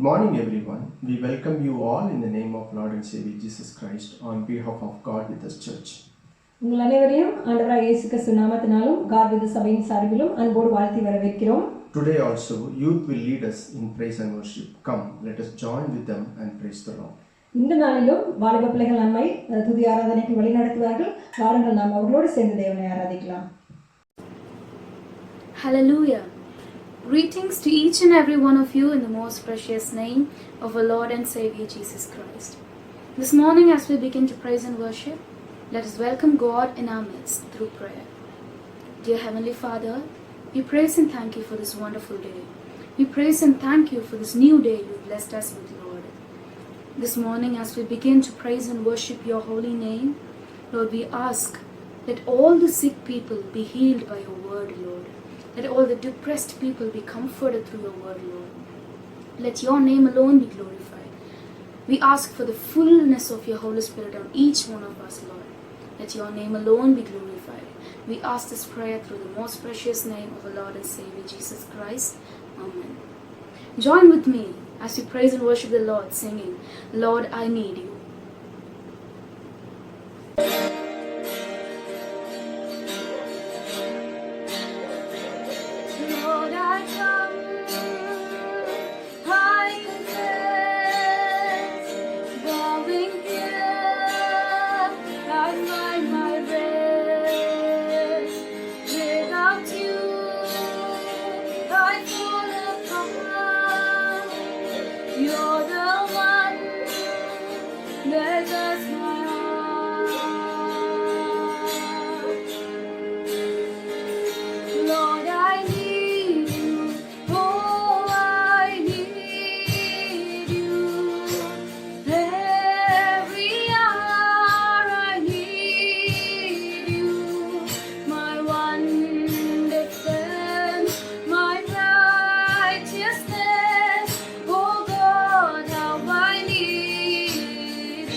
morning, everyone. We welcome you all in the name of Lord and Savior Jesus Christ on behalf of God with us Church. உங்கள் அனைவரையும் ஆண்டவராகிய இயேசு கிறிஸ்து நாமத்தினாலும் God with us சபையின் சார்பிலும் அன்போடு வாழ்த்தி வரவேற்கிறோம். Today also, youth will lead us in praise and worship. Come, let us join with them and praise the Lord. இந்த நாளிலும் வாலிப பிள்ளைகள் நம்மை துதி ஆராதனைக்கு வழி நடத்துவார்கள். வாருங்கள் நாம் அவர்களோடு சேர்ந்து தேவனை ஆராதிக்கலாம். Hallelujah. Greetings to each and every one of you in the most precious name of our Lord and Savior Jesus Christ. This morning as we begin to praise and worship, let us welcome God in our midst through prayer. Dear Heavenly Father, we praise and thank you for this wonderful day. We praise and thank you for this new day you blessed us with, Lord. This morning as we begin to praise and worship your holy name, Lord, we ask that all the sick people be healed by your word, Lord. Let all the depressed people be comforted through your word, Lord. Let your name alone be glorified. We ask for the fullness of your Holy Spirit on each one of us, Lord. Let your name alone be glorified. We ask this prayer through the most precious name of our Lord and Savior Jesus Christ. Amen. Join with me as we praise and worship the Lord, singing, Lord, I need you. Lord, I come, I confess, bowing here, I find my rest. Without you, I fall apart. You're the one that does my heart. Lord, I need you. Oh, I need you. Every hour I need you. My one defense, my righteousness. Oh God, how I need you.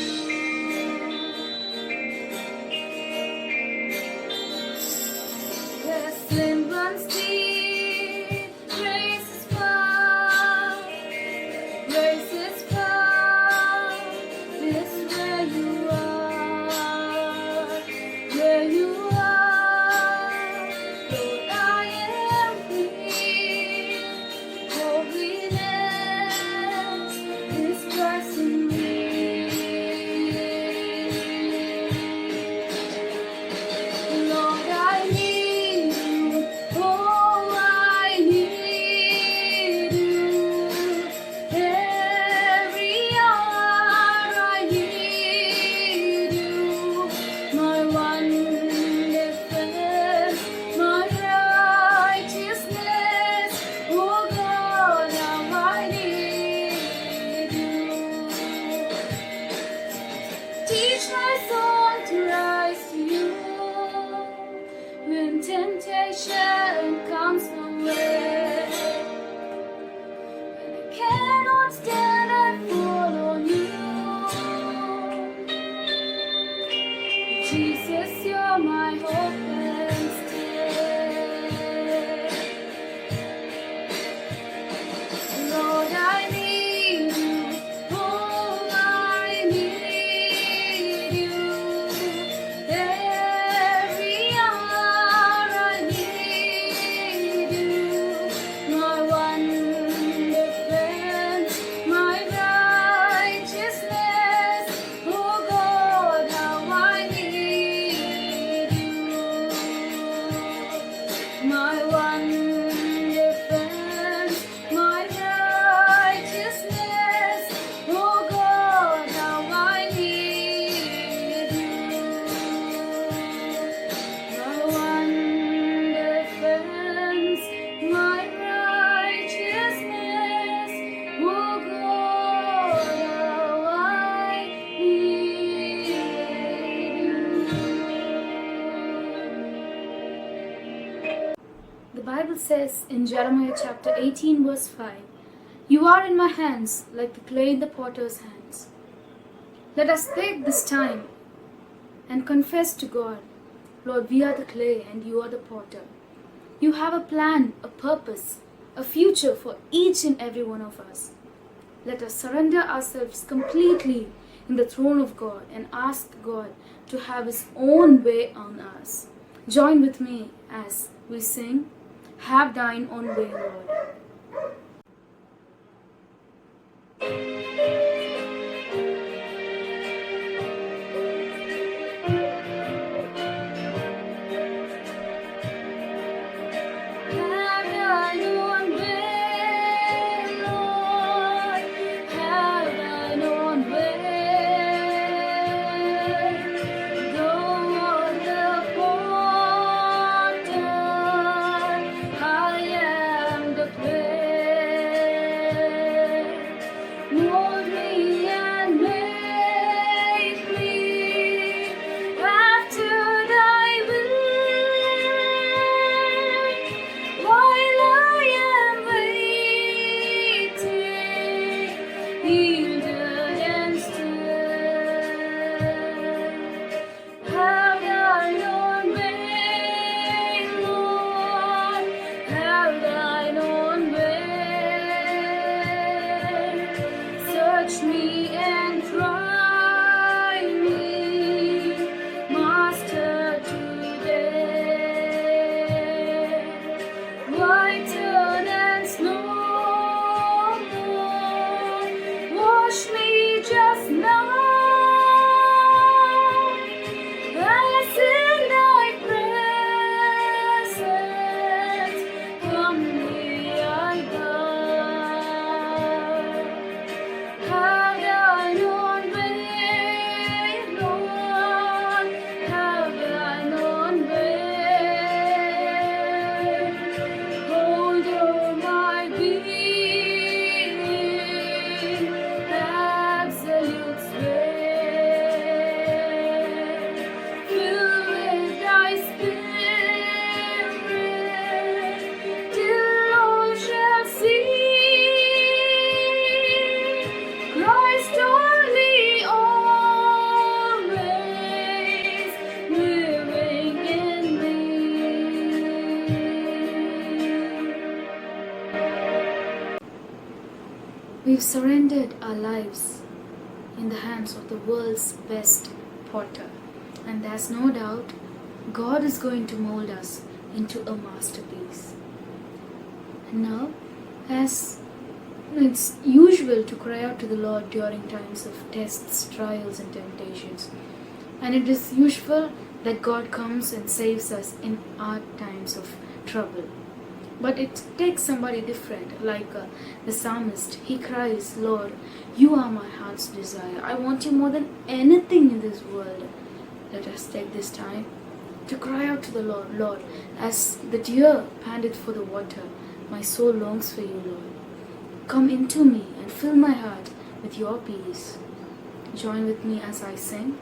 Sin runs deep, grace is found, grace is found, is where you are, where you are. Lord, I am free, holiness is Christ in me. Lord, I need you. Oh, I need you. Every hour I need you. My one defense, my righteousness. Oh God, how I need you. Teach my soul to rise to you when temptation comes my way. When I cannot stand, I fall on you. Jesus, you're my hope and stay. Lord, I need you. Oh, I need you. Every hour I need you. My one defense, my righteousness. Oh God, how I need you. My one defense, my righteousness. Oh God, how I need you. My one defense, my righteousness. Oh God, how I need you. The Bible says in Jeremiah chapter 18 verse 5, You are in my hands like the clay in the potter's hands. Let us take this time and confess to God, Lord, we are the clay and you are the potter. You have a plan, a purpose, a future for each and every one of us. let us surrender ourselves completely in the throne of God and ask God to have His own way on us. Join with me as we sing, Have Thine Own Way, Lord. Search me and try me, Master, today. Whiter than snow, wash me just now. As in Thy presence, humbly I bow. Have Thine own way, Lord, have Thine own way. Hold o'er my being, absolute sway. Fill with Thy Spirit, till all shall see Christ only, always living in me. We've surrendered our lives in the hands of the world's best potter, and there's no doubt God is going to mold us into a masterpiece. And now, as it's usual to cry out to the Lord during times of tests, trials, and temptations. And it is usual that God comes and saves us in our times of trouble. But it takes somebody different, like the psalmist. He cries, Lord, You are my heart's desire. I want You more than anything in this world. Let us take this time to cry out to the Lord. Lord, as the deer panteth for the water, my soul longs for You, Lord. Come into me and fill my heart with Your peace. Join with me as I sing.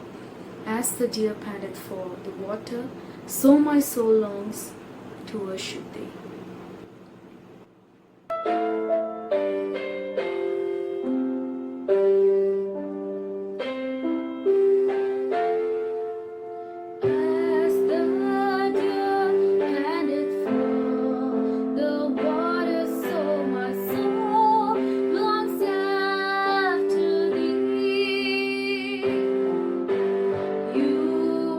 As the deer panteth for the water, so my soul longs to worship Thee. As the deer panteth for the water, so my soul longs after Thee. You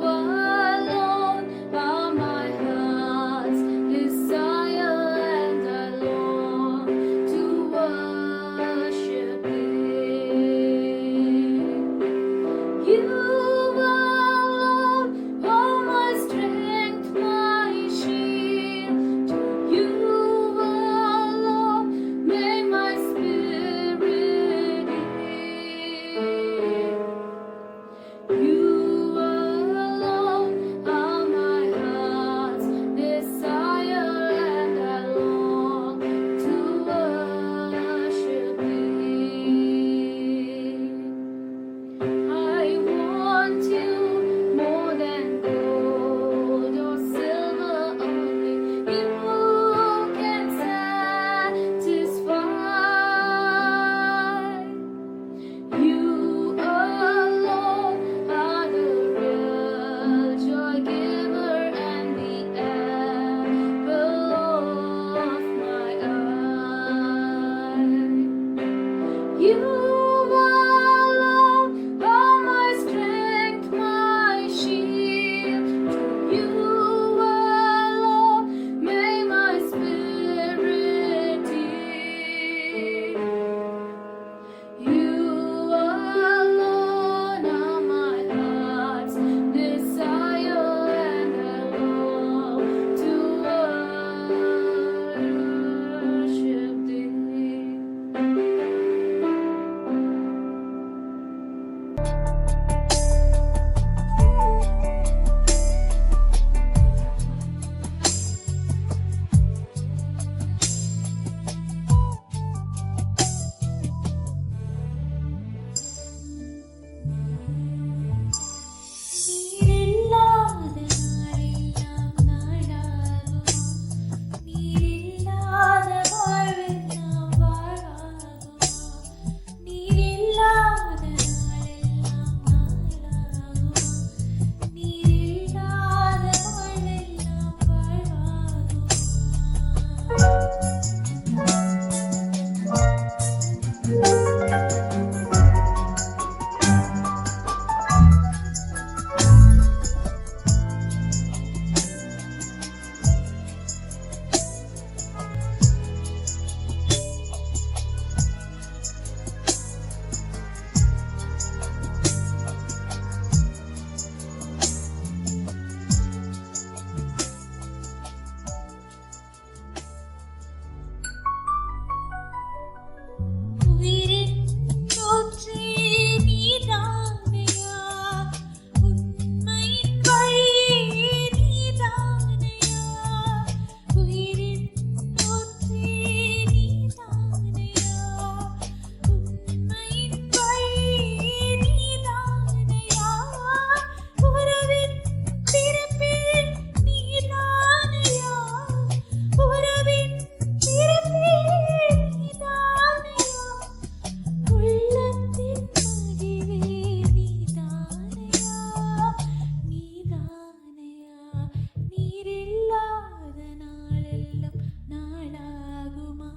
alone are my heart's desire. You alone are my strength, my shield. To you alone may my spirit yield. You alone are my heart's desire, and I long to worship thee. நீரில்லாத நாளெல்லாம் நாளாகுமா? நீரில்லாத வாழ்வெல்லாம் வாழ்வாகுமா? நீரில்லாத நாளெல்லாம் நாளாகுமா? நீரில்லாத வாழ்வெல்லாம் உயிரின் ஊற்றே நீதானையா, உண்மையின் வழியே நீதானையா. உயிரின் ஊற்றே நீதானையா, உண்மையின் வழியே நீதானையா. உறவின் பிறப்பே நீதானையா, உறவின் பிறப்பே நீதானையா. உள்ளத்தின் மகிழ்வே நீதானையா, நீதானையா. நீரில்லாத நாளெல்லாம் நாளாகுமா?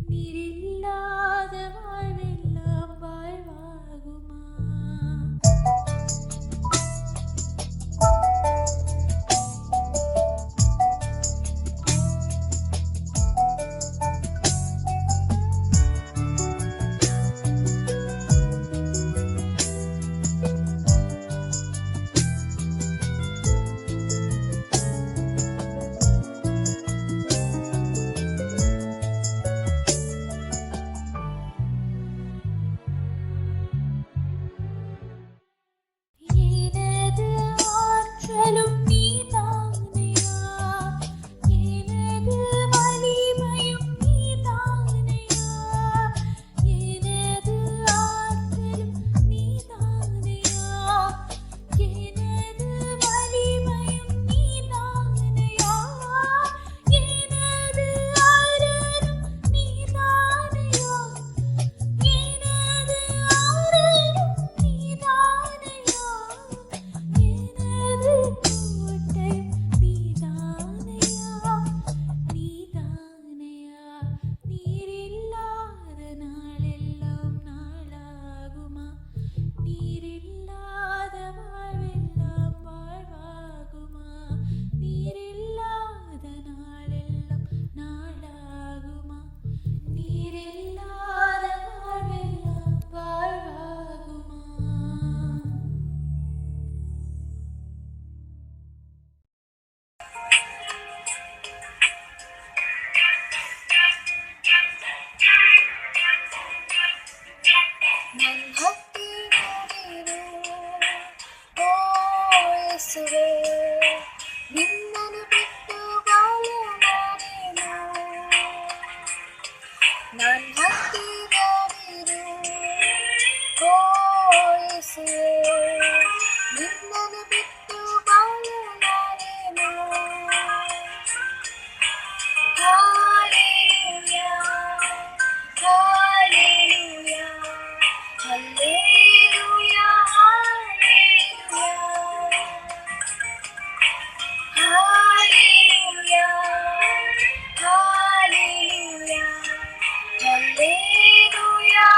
நீரில்லாத வாழ்வெல்லாம் வாழ்வாகுமா? எனது ஆற்றலும் நீதானையா, எனது வலிமையும் நீதானையா. எனது ஆற்றலும் நீதானையா, எனது வலிமையும் நீதானையா. எனது ஆற்றலும் நீதானையா, எனது ஆற்றலும் நீதானையா. எனது கோட்டை நீதானையா, நீதானையா. நீரில்லாத நாளெல்லாம் நாளாகுமா? நீரில்லாத வாழ்வெல்லாம் வாழ்வாகுமா? நீரில்லாத நாளெல்லாம் நாளாகுமா? நீரில்லாத வாழ்வெல்லாம் வாழ்வாகுமா? ನನ್ನ ಹತ್ತಿರವಿರು ಓ ಯೇಸುವೇ, ನಿನ್ನನ್ನು ಬಿಟ್ಟು ಬಾಳಲಾರೆನು. ನನ್ನ ಹತ್ತಿರವಿರು ಓ ಯೇಸುವೇ, ನಿನ್ನನ್ನು ಬಿಟ್ಟು ಬಾಳಲಾರೆನು. Hallelujah, hallelujah, hallelujah, hallelujah. Hallelujah, hallelujah, hallelujah, hallelujah.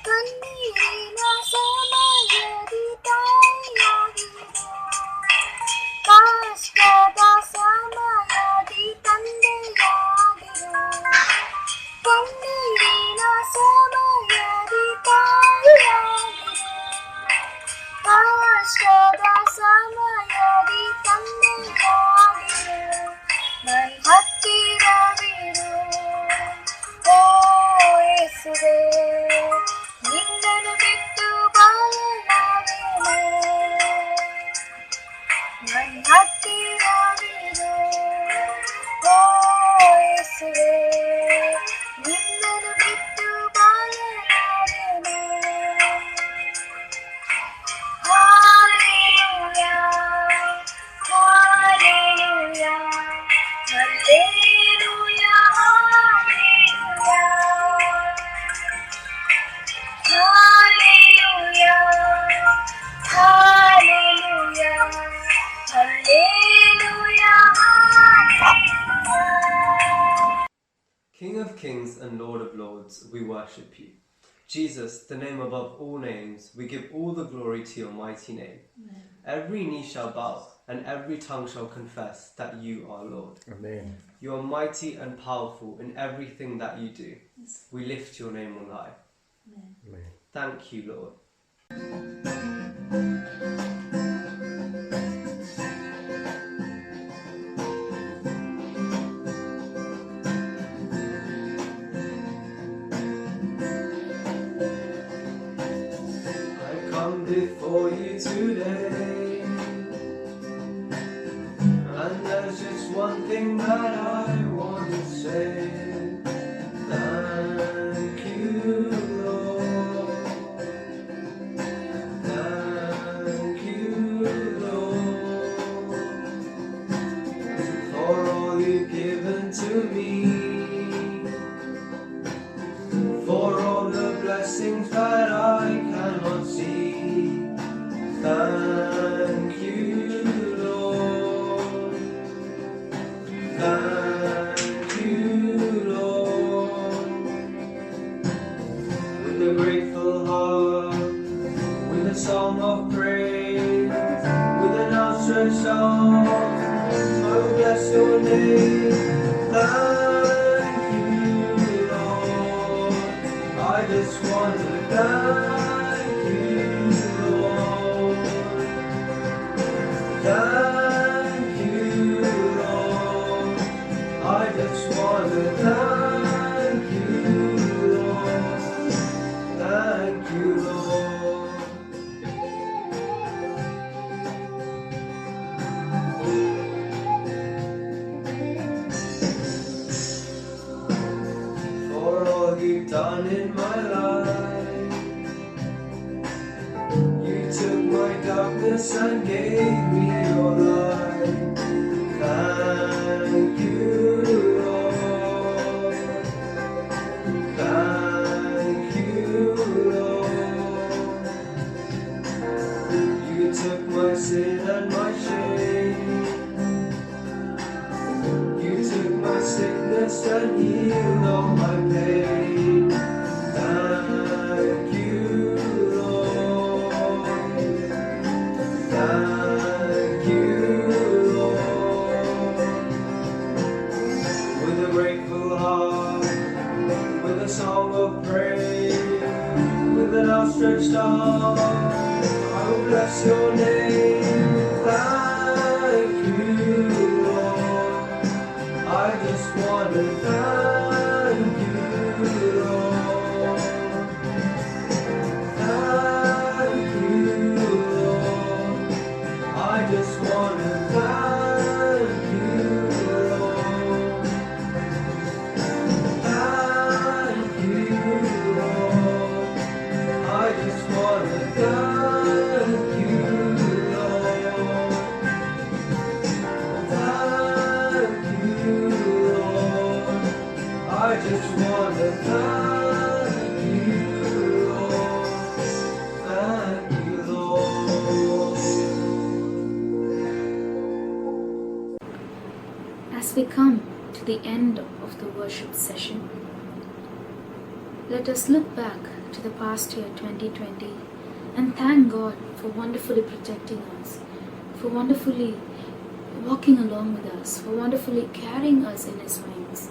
ಕಣ್ಣೀರಿನ ಸಮಯದಿ ತಾಯಿಯಾಗಿರು, ಕಷ್ಟದ ಸಮಯದಿ ತಂದೆಯಾಗಿರು, ಕಣ್ಣೀರಿನ ಸಮಯದಿ ತಾಯಿಯಾಗಿರು, ಕಷ್ಟದ ಸಮಯದಿ ತಂದೆಯಾಗಿರು, ನನ್ನ ಹತ್ತಿರವಿರು ಓ ಯೇಸುವೇ, ನಿನ್ನನ್ನು ಬಿಟ್ಟು ಬಾಳಲಾರೆನು, ನನ್ನ ಹತ್ತಿರವಿರು ಓ ಯೇಸುವೇ, ನಿನ್ನನ್ನು ಬಿಟ್ಟು ಬಾಳಲಾರೆನು. Hallelujah, hallelujah, hallelujah, hallelujah, hallelujah, hallelujah, hallelujah. King of kings and Lord of lords, we worship you. Jesus, the name above all names, we give all the glory to your mighty name. Amen. Every knee shall bow and every tongue shall confess that you are Lord. Amen. You are mighty and powerful in everything that you do. Yes. We lift your name on high. Amen. Amen. Thank you, Lord. I come before you today, and there's just one thing that I want to say. Thank you, Lord. Thank you, Lord, for all you've given to me, for all the blessings that I cannot see. Thank you, Lord. Thank you, Lord. With a grateful heart, with a song of praise, with an outstretched arm, I will bless your name. Thank you, Lord. I just want to thank you, Lord. Thank you, Lord. I just want to thank you, Lord. Thank you, Lord. For all you've done in my life, you took my darkness and gave me your light. Thank you, Lord. Thank you, Lord. You took my sin and my shame. You took my sickness and healed all my pain. Thank you, Lord. Thank you, Lord. With a grateful heart, with a song of praise, with an outstretched arm, I will bless your name. Thank you, Lord. I just want to thank you, Lord. Thank you, Lord. I just want to thank you, Lord. Thank you, Lord. I just want to thank you, Lord. Thank you, Lord. I just want to thank you, Lord. Thank you, Lord. As we come to the end of the worship session, let us look back to the past year 2020 and thank God for wonderfully protecting us, for wonderfully walking along with us, for wonderfully carrying us in His wings.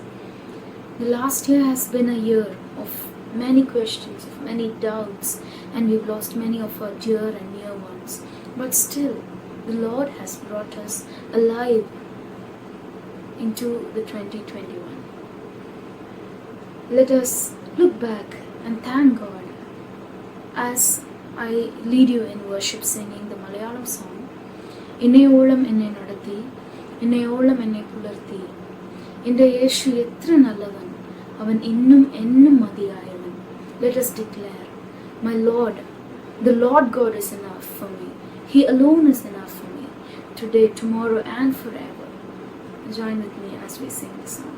The last year has been a year of many questions, of many doubts, and we've lost many of our dear and near ones. But still, the Lord has brought us alive into the 2021. Let us look back and thank God as I lead you in worship singing the Malayalam song, ഇന്നയോളം എന്നെ നടത്തി ഇന്നയോളം എന്നെ പുലർത്തി എൻ്റെ യേശു എത്ര നല്ലവൻ അവൻ ഇന്നും എന്നും മതിയായവൻ. Let us declare, my Lord, the Lord God is enough for me. He alone is enough for me, today, tomorrow and forever. Join with me as we sing the song.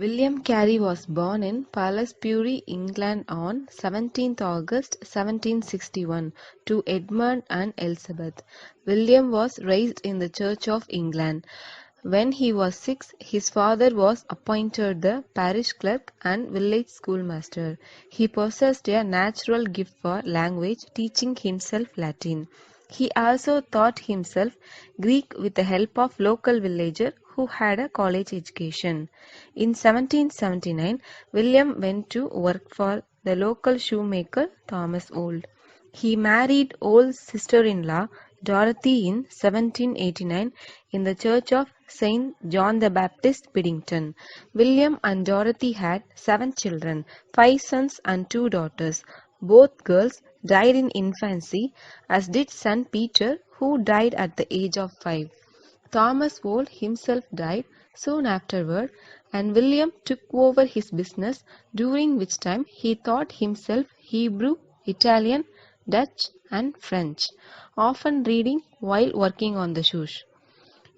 William Carey was born in Pallasbury, England on 17th August 1761 to Edmund and Elizabeth. William was raised in the Church of England. When he was 6, his father was appointed the parish clerk and village schoolmaster. He possessed a natural gift for language, teaching himself Latin. He also taught himself Greek with the help of local villager who had a college education. In 1779, William went to work for the local shoemaker Thomas Old. He married Old's sister-in-law Dorothy in 1789 in the church of St. John the Baptist, Piddington. William and Dorothy had 7 children, 5 sons and 2 daughters. Both girls died in infancy, as did son Peter, who died at the age of 5. Thomas Wold himself died soon afterward, and William took over his business, during which time he taught himself Hebrew, Italian, Dutch and French, often reading while working on the shoes.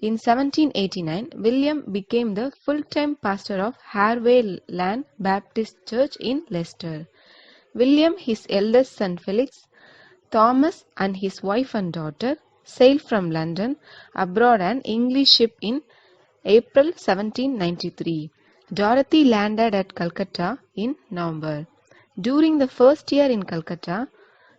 In 1789, William became the full-time pastor of Harvey Land Baptist Church in Leicester. William, his eldest son Felix, Thomas and his wife and daughter sailed from London aboard an English ship in April 1793. Dorothy landed at Calcutta in November. During the first year in Calcutta,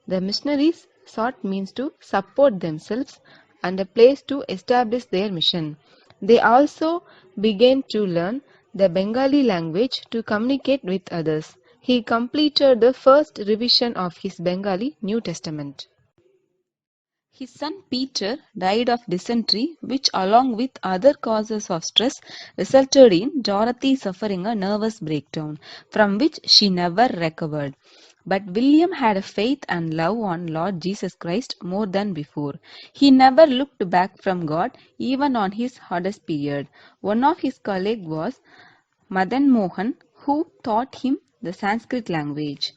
the missionaries sought means to support themselves and a place to establish their mission. They also began to learn the Bengali language to communicate with others. He completed the first revision of his Bengali New Testament. His son Peter died of dysentery, which along with other causes of stress resulted in Dorothy suffering a nervous breakdown, from which she never recovered. But William had a faith and love on Lord Jesus Christ more than before. He never looked back from God, even on his hardest period. One of his colleagues was Madan Mohan, who taught him the Sanskrit language.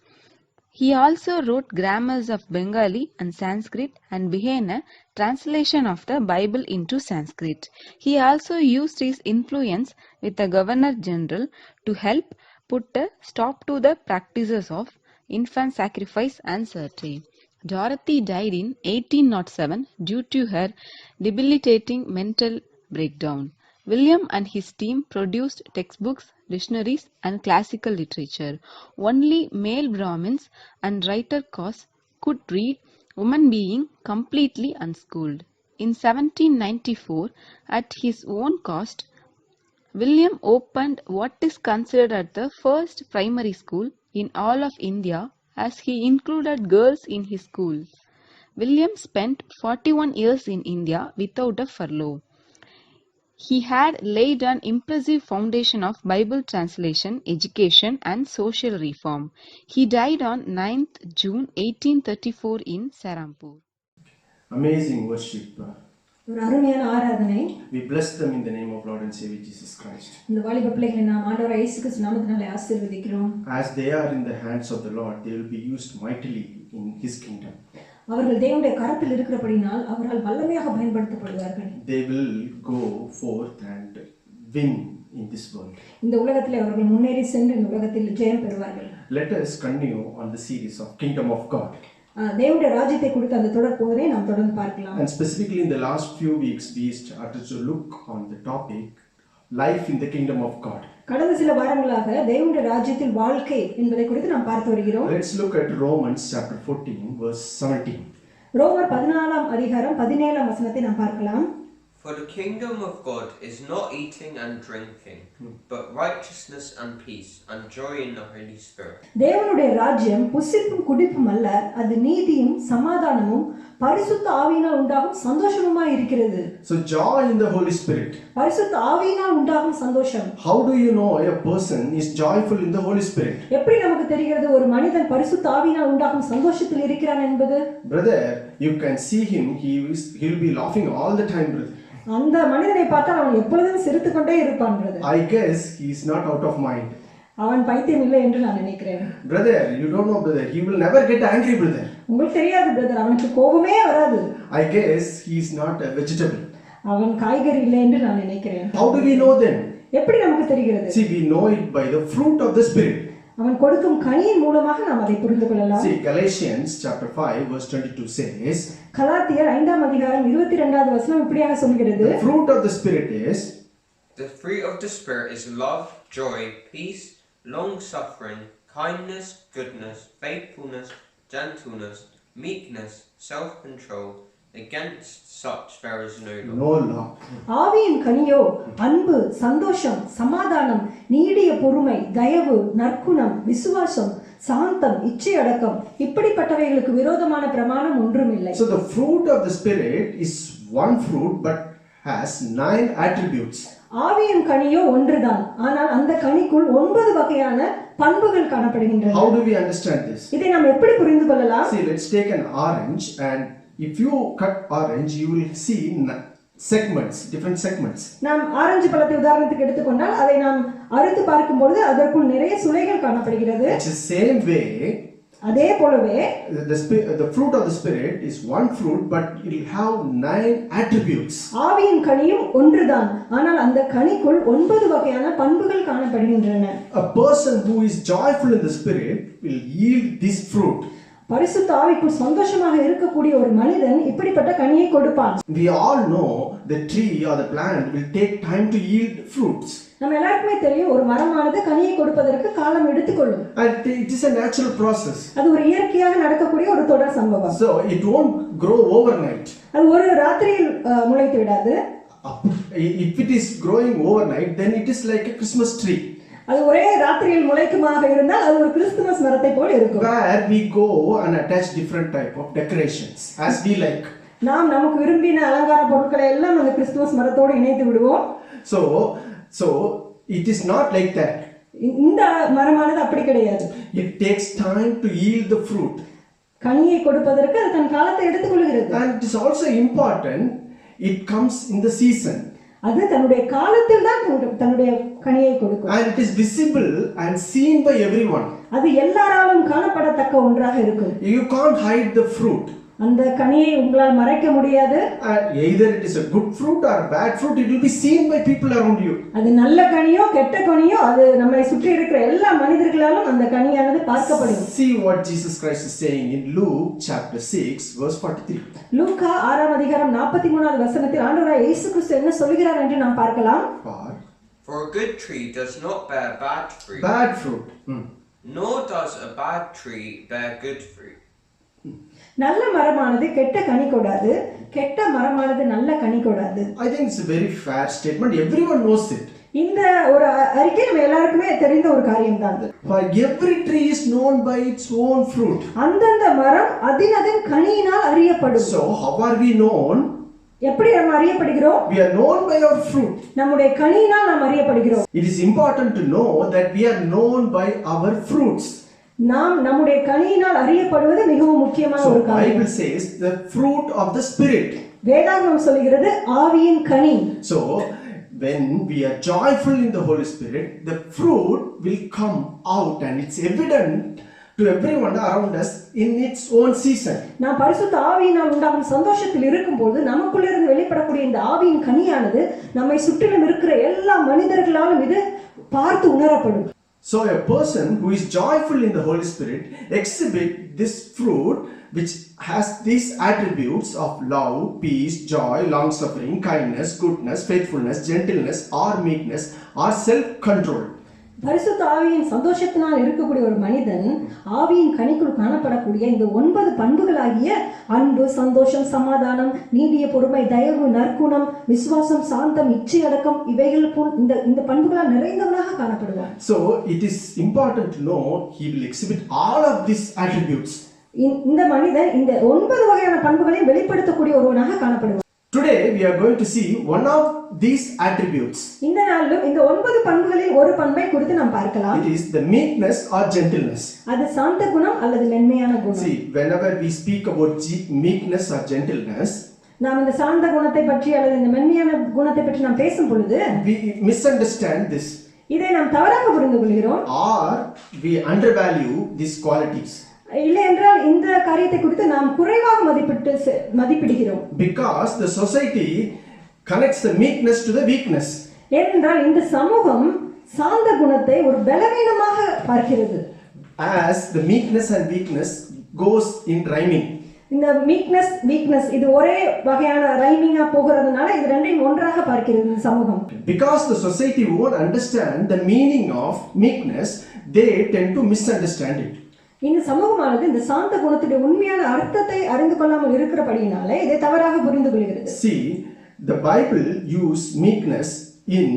He also wrote grammars of Bengali and Sanskrit and began a translation of the Bible into Sanskrit. He also used his influence with the Governor General to help put a stop to the practices of infant sacrifice and sorcery. Dorothy died in 1807 due to her debilitating mental breakdown. William and his team produced textbooks, dictionaries and classical literature. Only male Brahmins and writer castes could read, women being completely unschooled. In 1794, at his own cost, William opened what is considered the first primary school in all of India, as he included girls in his school. William spent 41 years in India without a furlough. He had laid an impressive foundation of Bible translation, education and social reform. He died on 9th June 1834 in Serampur. Amazing worship. ஒரு அருமையான ஆராதனை. We bless them in the name of Lord and Savior Jesus Christ. இந்த வாலிப பிள்ளைகளை நாம் ஆண்டவராகிய இயேசு கிறிஸ்து நாமத்தினாலே ஆசீர்வதிக்கிறோம். As they are in the hands of the Lord, they will be used mightily in His kingdom. அவர்கள் தேவனுடைய கரத்தில் இருக்கிறபடினால் அவரால் வல்லமையாக பயன்படுத்தப்படுவார்கள். They will go forth and win in this world. இந்த உலகத்திலே அவர்கள் முன்னேறி சென்று இந்த உலகத்தில் ஜெயம் பெறுவார்கள். Let us continue on the series of Kingdom of God. தேவனுடைய ராஜ்யத்தை குறித்த அந்த தொடர் போதனை நாம் தொடர்ந்து பார்க்கலாம். And specifically in the last few weeks we started to look on the topic life in the kingdom of God. கடந்த சில வாரங்களாக தேவனுடைய ராஜ்யத்தில் வாழ்க்கை என்பதை குறித்து நாம் பார்த்து வருகிறோம். Let's look at Romans chapter 14 verse 17. ரோமர் 14ஆம் அதிகாரம் 17ஆம் வசனத்தை நாம் பார்க்கலாம். For the kingdom of God is not eating and drinking, but righteousness and peace and joy in the Holy Spirit. தேவனுடைய ராஜ்யம் புசிப்பும் குடிப்பும் அல்ல, அது நீதியும் சமாதானமும் பரிசுத்த ஆவியினால் உண்டாகும் சந்தோஷமுமாய் இருக்கிறது. So joy in the Holy Spirit. பரிசுத்த ஆவியினால் உண்டாகும் சந்தோஷம். How do you know a person is joyful in the Holy Spirit? எப்படி நமக்கு தெரிகிறது ஒரு மனிதன் பரிசுத்த ஆவியினால் உண்டாகும் சந்தோஷத்தில் இருக்கிறான் என்பது? Brother, you can see him, he'll be laughing all the time, brother. அந்த மனிதனை பார்த்தால் அவன் எப்பொழுதும் சிரித்துக் கொண்டே இருப்பான் brother. I guess he is not out of mind. அவன் பைத்தியம் இல்லை என்று நான் நினைக்கிறேன். Brother, you don't know, brother, he will never get angry, brother. உங்களுக்கு தெரியாது brother, அவனுக்கு கோபமே வராது. I guess he is not a vegetable. அவன் காய்கறி இல்லை என்று நான் நினைக்கிறேன். How do we know then? எப்படி நமக்கு தெரிகிறது? See, we know it by the fruit of the Spirit. அவன் கொடுக்கும் கனியின் மூலமாக நாம் அதை புரிந்து கொள்ளலாம். See, Galatians chapter 5 verse 22 says, கலாத்தியர் 5ஆம் அதிகாரம் 22வது வசனம் இப்படியாக சொல்கிறது. the fruit of the Spirit is, The fruit of the Spirit is love, joy, peace, long-suffering, kindness, goodness, faithfulness, gentleness, meekness, self-control. Against such there is no law. no law. ஆவியின் கனியோ அன்பு, சந்தோஷம், சமாதானம், நீடிய பொறுமை, தயவு, நற்குணம், விசுவாசம், சாந்தம், இச்சை அடக்கம், இப்படிப்பட்டவைகளுக்கு விரோதமான பிரமாணம் ஒன்றுமில்லை. So the fruit of the Spirit is one fruit but has 9 attributes. ஆவியின் கனியோ ஒன்றுதான், ஆனால் அந்த கனிக்குள் 9 வகையான பண்புகள் காணப்படுகின்றன. How do we understand this? இதை நாம் எப்படி புரிந்து கொள்ளலாம்? See, let's take an orange, and if you cut orange, you will see segments, different segments. நாம் ஆரஞ்சு பழத்தை உதாரணத்துக்கு எடுத்துக்கொண்டால் அதை நாம் அறுத்து பார்க்கும்போது அதற்குள் நிறைய சுளைகள் காணப்படுகிறது. It's the same way. அதே போலவே The fruit of the Spirit is one fruit, but it will have 9 attributes. ஆவியின் கனியும் ஒன்றுதான், ஆனால் அந்த கனிக்குள் 9 வகையான பண்புகள் காணப்படுகின்றன. A person who is joyful in the Spirit will yield this fruit. பரிசுத்த ஆவிக்குள் சந்தோஷமாக இருக்கக்கூடிய ஒரு மனிதன் இப்படிப்பட்ட கனியை கொடுப்பான். We all know the tree or the plant will take time to yield fruits. நம்ம எல்லாருக்குமே தெரியும் ஒரு மரமானது கனியை கொடுப்பதற்கு காலம் எடுத்துக்கொள்ளும். And it is a natural process. அது ஒரு இயற்கையாக நடக்கக்கூடிய ஒரு தொடர் சம்பவம். So it won't grow overnight. அது ஒரு ராத்திரியில் முளைத்து விடாது. If it is growing overnight, then it is like a Christmas tree. அது ஒரே ராத்திரியில் முளைக்குமாக இருந்தால் அது ஒரு கிறிஸ்துமஸ் மரத்தை போல் இருக்கும். Where we go and attach different type of decorations as we like. நாம் நமக்கு விரும்பின அலங்கார பொருட்களை எல்லாம் அந்த கிறிஸ்துமஸ் மரத்தோடு இணைத்து விடுவோம். So it is not like that. இந்த மரமானது அப்படி கிடையாது. It takes time to yield the fruit. கனியை கொடுப்பதற்கு அது தன் காலத்தை எடுத்துக்கொள்கிறது. And it is also important, it comes in the season. அது தன்னுடைய காலத்தில் தான் தன்னுடைய கனியை கொடுக்கும். And it is visible and seen by everyone. அது எல்லாராலும் காணப்படத்தக்க ஒன்றாக இருக்கும். You can't hide the fruit. அந்த கனியை உங்களால் மறைக்க முடியாது. Either it is a good fruit or a bad fruit, it will be seen by people around you. அது நல்ல கனியோ கெட்ட கனியோ அது நம்மை சுற்றி இருக்கிற எல்லா மனிதர்களாலும் அந்த கனியானது பார்க்கப்படும். See what Jesus Christ is saying in Luke chapter 6 verse 43. லூக்கா 6ஆம் அதிகாரம் 43வது வசனத்தில் ஆண்டவராய் இயேசு கிறிஸ்து என்ன சொல்கிறார் என்று நாம் பார்க்கலாம். For a good tree does not bear bad fruit. Bad fruit. Nor does a bad tree bear good fruit. நல்ல மரமானது கெட்ட கனி கொடாது, கெட்ட மரமானது நல்ல கனி கொடாது. I think it's a very fair statement. Everyone knows it. இந்த ஒரு அறிக்கை நம்ம எல்லாருக்குமே தெரிந்த ஒரு காரியம் தான். For every tree is known by its own fruit. அந்தந்த மரம் அதன் கனியினால் அறியப்படும். So how are we known? எப்படி நாம் அறியப்படுகிறோம்? We are known by our fruit. நம்முடைய கனியினால் நாம் அறியப்படுகிறோம். It is important to know that we are known by our fruits. நாம் நம்முடைய கனியினால் அறியப்படுவது மிகவும் முக்கியமான ஒரு So காரியம். Bible says the fruit of the Spirit. வேதாகமம் சொல்கிறது ஆவியின் கனி. So when we are joyful in the Holy Spirit, the fruit will come out and it's evident to everyone around us in its own season. நாம் பரிசுத்த ஆவியினால் உண்டாகும் சந்தோஷத்தில் இருக்கும்போது நமக்குள்ளிருந்து வெளிப்படக்கூடிய இந்த ஆவியின் கனியானது நம்மை சுற்றிலும் இருக்கிற எல்லா மனிதர்களாலும் இது பார்த்து உணரப்படும். So a person who is joyful in the Holy Spirit exhibit this fruit which has these attributes of love, peace, joy, long-suffering, kindness, goodness, faithfulness, gentleness, or meekness, or self-control. பரிசுத்த ஆவியின் சந்தோஷத்தினால் இருக்கக்கூடிய ஒரு மனிதன் ஆவியின் கனிக்குள் காணப்படக்கூடிய இந்த 9 பண்புகளாகிய அன்பு, சந்தோஷம், சமாதானம், நீடிய பொறுமை, தயவு, நற்குணம், விசுவாசம், சாந்தம், இச்சை அடக்கம் இவைகள் போல் இந்த பண்புகளால் நிறைந்தவனாக காணப்படுவான். So it is important to know he will exhibit all of these attributes. இந்த மனிதன் இந்த 9 வகையான பண்புகளையும் வெளிப்படுத்தக்கூடிய ஒருவனாக காணப்படுவான். Today we are going to see one of these attributes. இந்த நாளிலும் இந்த 9 பண்புகளில் ஒரு பண்பை குறித்து நாம் பார்க்கலாம். It is the meekness or gentleness. அது சாந்த குணம் அல்லது மென்மையான குணம். See, whenever we speak about meekness or gentleness, நாம் இந்த சாந்த குணத்தை பற்றி அல்லது இந்த மென்மையான குணத்தை பற்றி நாம் பேசும் பொழுது we misunderstand this. இதை நாம் தவறாக புரிந்து கொள்கிறோம். Or we undervalue these qualities. இல்லை என்றால் இந்த காரியத்தை குறித்து நாம் குறைவாக மதிப்பிடுகிறோம். Because the society connects the meekness to the weakness. ஏனென்றால் இந்த சமூகம் சாந்த குணத்தை ஒரு பலவீனமாக பார்க்கிறது. As the meekness and weakness goes in rhyming. இந்த வீக்னஸ் இது ஒரே வகையான ரைமிங்கா போகிறதுனால இது ரெண்டையும் ஒன்றாக பார்க்கிறது இந்த சமூகம். Because the society won't understand the meaning of meekness, they tend to misunderstand it. இந்த சமூகமானது இந்த சாந்த குணத்துடைய உண்மையான அர்த்தத்தை அறிந்து கொள்ளாமல் இருக்கிறபடியினாலே இதை தவறாக புரிந்து கொள்கிறது. See, the Bible use meekness in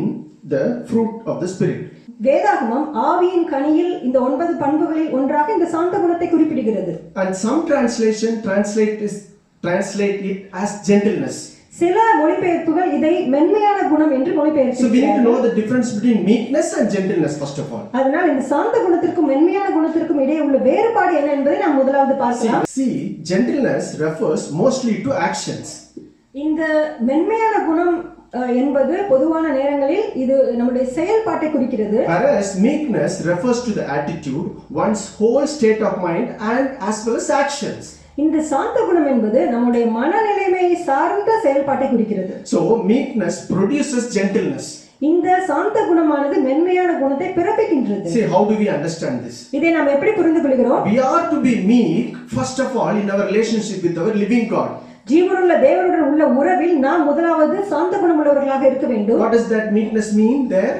the fruit of the Spirit. வேதாகமம் ஆவியின் கனியில் இந்த 9 பண்புகளில் ஒன்றாக இந்த சாந்த குணத்தை குறிப்பிடுகிறது. And some translate it as gentleness. சில மொழிபெயர்ப்புகள் இதை மென்மையான குணம் என்று So we need to மொழிபெயர்க்கிறார்கள். know the difference between meekness and gentleness first of all. அதனால் இந்த சாந்த குணத்திற்கும் மென்மையான குணத்திற்கும் இடையே உள்ள வேறுபாடு என்ன என்பதை நாம் முதலாவது பார்க்கலாம். See, gentleness refers mostly to actions. இந்த மென்மையான குணம் என்பது பொதுவான நேரங்களில் இது நம்முடைய செயல்பாட்டை குறிக்கிறது. Whereas meekness refers to the attitude, one's whole state of mind and as well as actions. இந்த சாந்த குணம் என்பது நம்முடைய மனநிலைமையை சார்ந்த செயல்பாட்டை குறிக்கிறது. So meekness produces gentleness. இந்த சாந்த குணமானது மென்மையான குணத்தை பிறப்பிக்கின்றது. See, how do we understand this? இதை நாம் எப்படி புரிந்து கொள்கிறோம்? We are to be meek first of all in our relationship with our living God. ஜீவனுள்ள தேவனுடன் உள்ள உறவில் நாம் முதலாவது சாந்த குணம் உள்ளவர்களாக இருக்க வேண்டும். What does that meekness mean there?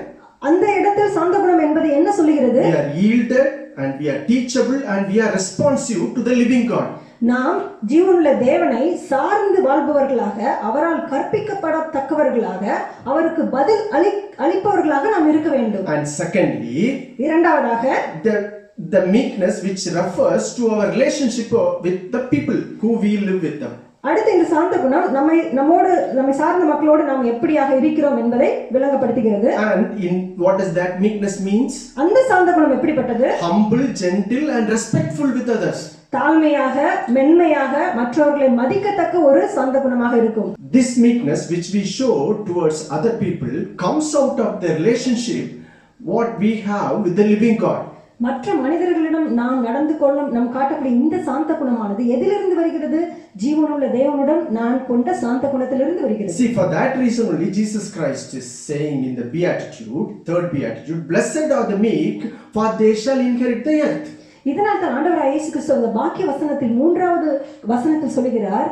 அந்த இடத்தில் சாந்த குணம் என்பது என்ன சொல்லுகிறது? We are yielded and we are teachable and we are responsive to the living God. நாம் ஜீவனுள்ள தேவனை சார்ந்து வாழ்பவர்களாக, அவரால் கற்பிக்கப்படத்தக்கவர்களாக, அவருக்கு பதில் அளிப்பவர்களாக நாம் இருக்க வேண்டும். And secondly, இரண்டாவதாக the meekness which refers to our relationship with the people who we live with them. அடுத்து இந்த சாந்த குணம் நம்மை சார்ந்த மக்களோடு நாம் எப்படியாக இருக்கிறோம் என்பதை விளங்கப்படுத்துகிறது. And in what does that meekness means? அந்த சாந்த குணம் எப்படிப்பட்டது? Humble, gentle and respectful with others. தாழ்மையாக, மென்மையாக, மற்றவர்களை மதிக்கத்தக்க ஒரு சாந்த குணமாக இருக்கும். This meekness which we show towards other people comes out of the relationship what we have with the living God. மற்ற மனிதர்களிடம் நாம் நடந்து கொள்ளும் நாம் காட்டக்கூடிய இந்த சாந்த குணமானது எதிலிருந்து வருகிறது? ஜீவனுள்ள தேவனுடன் நான் கொண்ட சாந்த குணத்திலிருந்து வருகிறது. See, for that reason only Jesus Christ is saying in the beatitude, third beatitude, blessed are the meek, for they shall inherit the earth. இதனால் தான் ஆண்டவராகிய இயேசு கிறிஸ்து அந்த பாக்கிய வசனத்தில் 3வது வசனத்தில் சொல்கிறார்,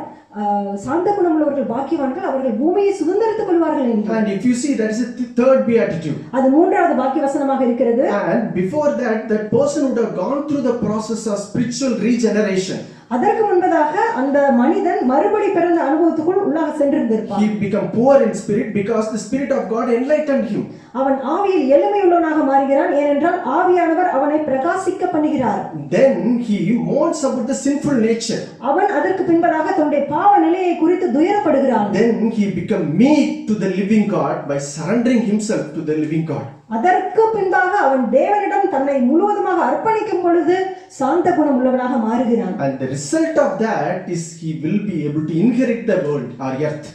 சாந்த குணம் உள்ளவர்கள் பாக்கியவான்கள், அவர்கள் பூமியை சுதந்தரித்துக் கொள்வார்கள் என்று. And if you see, that is the third beatitude. அது 3வது பாக்கிய வசனமாக இருக்கிறது. And before that person would have gone through the process of spiritual regeneration. அதற்கு முன்பதாக அந்த மனிதன் மறுபடி பிறந்த அனுபவத்துக்குள் உள்ளாக சென்றிருந்திருப்பான். He became poor in spirit because the Spirit of God enlightened him. அவன் ஆவியில் எளிமையுள்ளவனாக மாறுகிறான், ஏனென்றால் ஆவியானவர் அவனை பிரகாசிக்க பண்ணுகிறார். Then he mourns about the sinful nature. அவன் அதற்கு பின்பதாக தன்னுடைய பாவ நிலையை குறித்து துயரப்படுகிறான். Then he became meek to the living God by surrendering himself to the living God. அதற்கு பின்பாக அவன் தேவனிடம் தன்னை முழுவதுமாக அர்ப்பணிக்கும் பொழுது சாந்த குணம் உள்ளவனாக மாறுகிறான். And the result of that is he will be able to inherit the world or earth.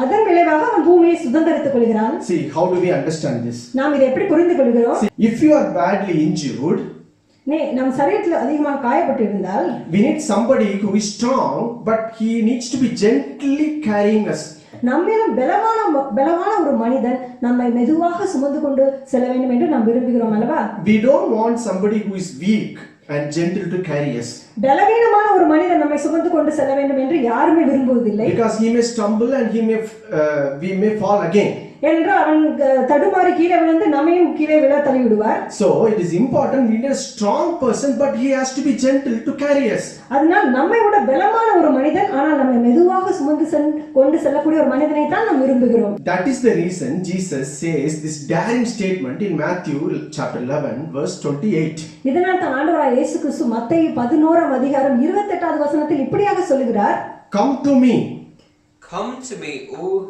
அதன் விளைவாக அவன் பூமியை சுதந்தரித்துக் கொள்கிறான். See, how do we understand this? நாம் இதை எப்படி புரிந்து கொள்கிறோம்? See, if you are badly injured, நம் சரீரத்தில் அதிகமாக காயப்பட்டு இருந்தால், we need somebody who is strong, but he needs to be gently carrying us. நம்மிடம் பலமான ஒரு மனிதன் நம்மை மெதுவாக சுமந்து கொண்டு செல்ல வேண்டும் என்று நாம் விரும்புகிறோம் அல்லவா? We don't want somebody who is weak and gentle to carry us. பலவீனமான ஒரு மனிதன் நம்மை சுமந்து கொண்டு செல்ல வேண்டும் என்று யாருமே விரும்புவதில்லை. Because he may stumble and we may fall again. ஏனென்றால் அவன் தடுமாறி கீழே விழுந்து நம்மையும் கீழே விழ தள்ளி விடுவார். So it is important we need a strong person, but he has to be gentle to carry us. அதனால் நம்மை விட பலமான ஒரு மனிதன், ஆனால் நம்மை மெதுவாக சுமந்து கொண்டு செல்லக்கூடிய ஒரு மனிதனை தான் நாம் விரும்புகிறோம். That is the reason Jesus says this daring statement in Matthew chapter 11 verse 28. இதனால் தான் ஆண்டவராகிய இயேசு கிறிஸ்து மத்தேயு 11ஆம் அதிகாரம் 28வது வசனத்தில் இப்படியாக சொல்கிறார், Come to me. Come to me, all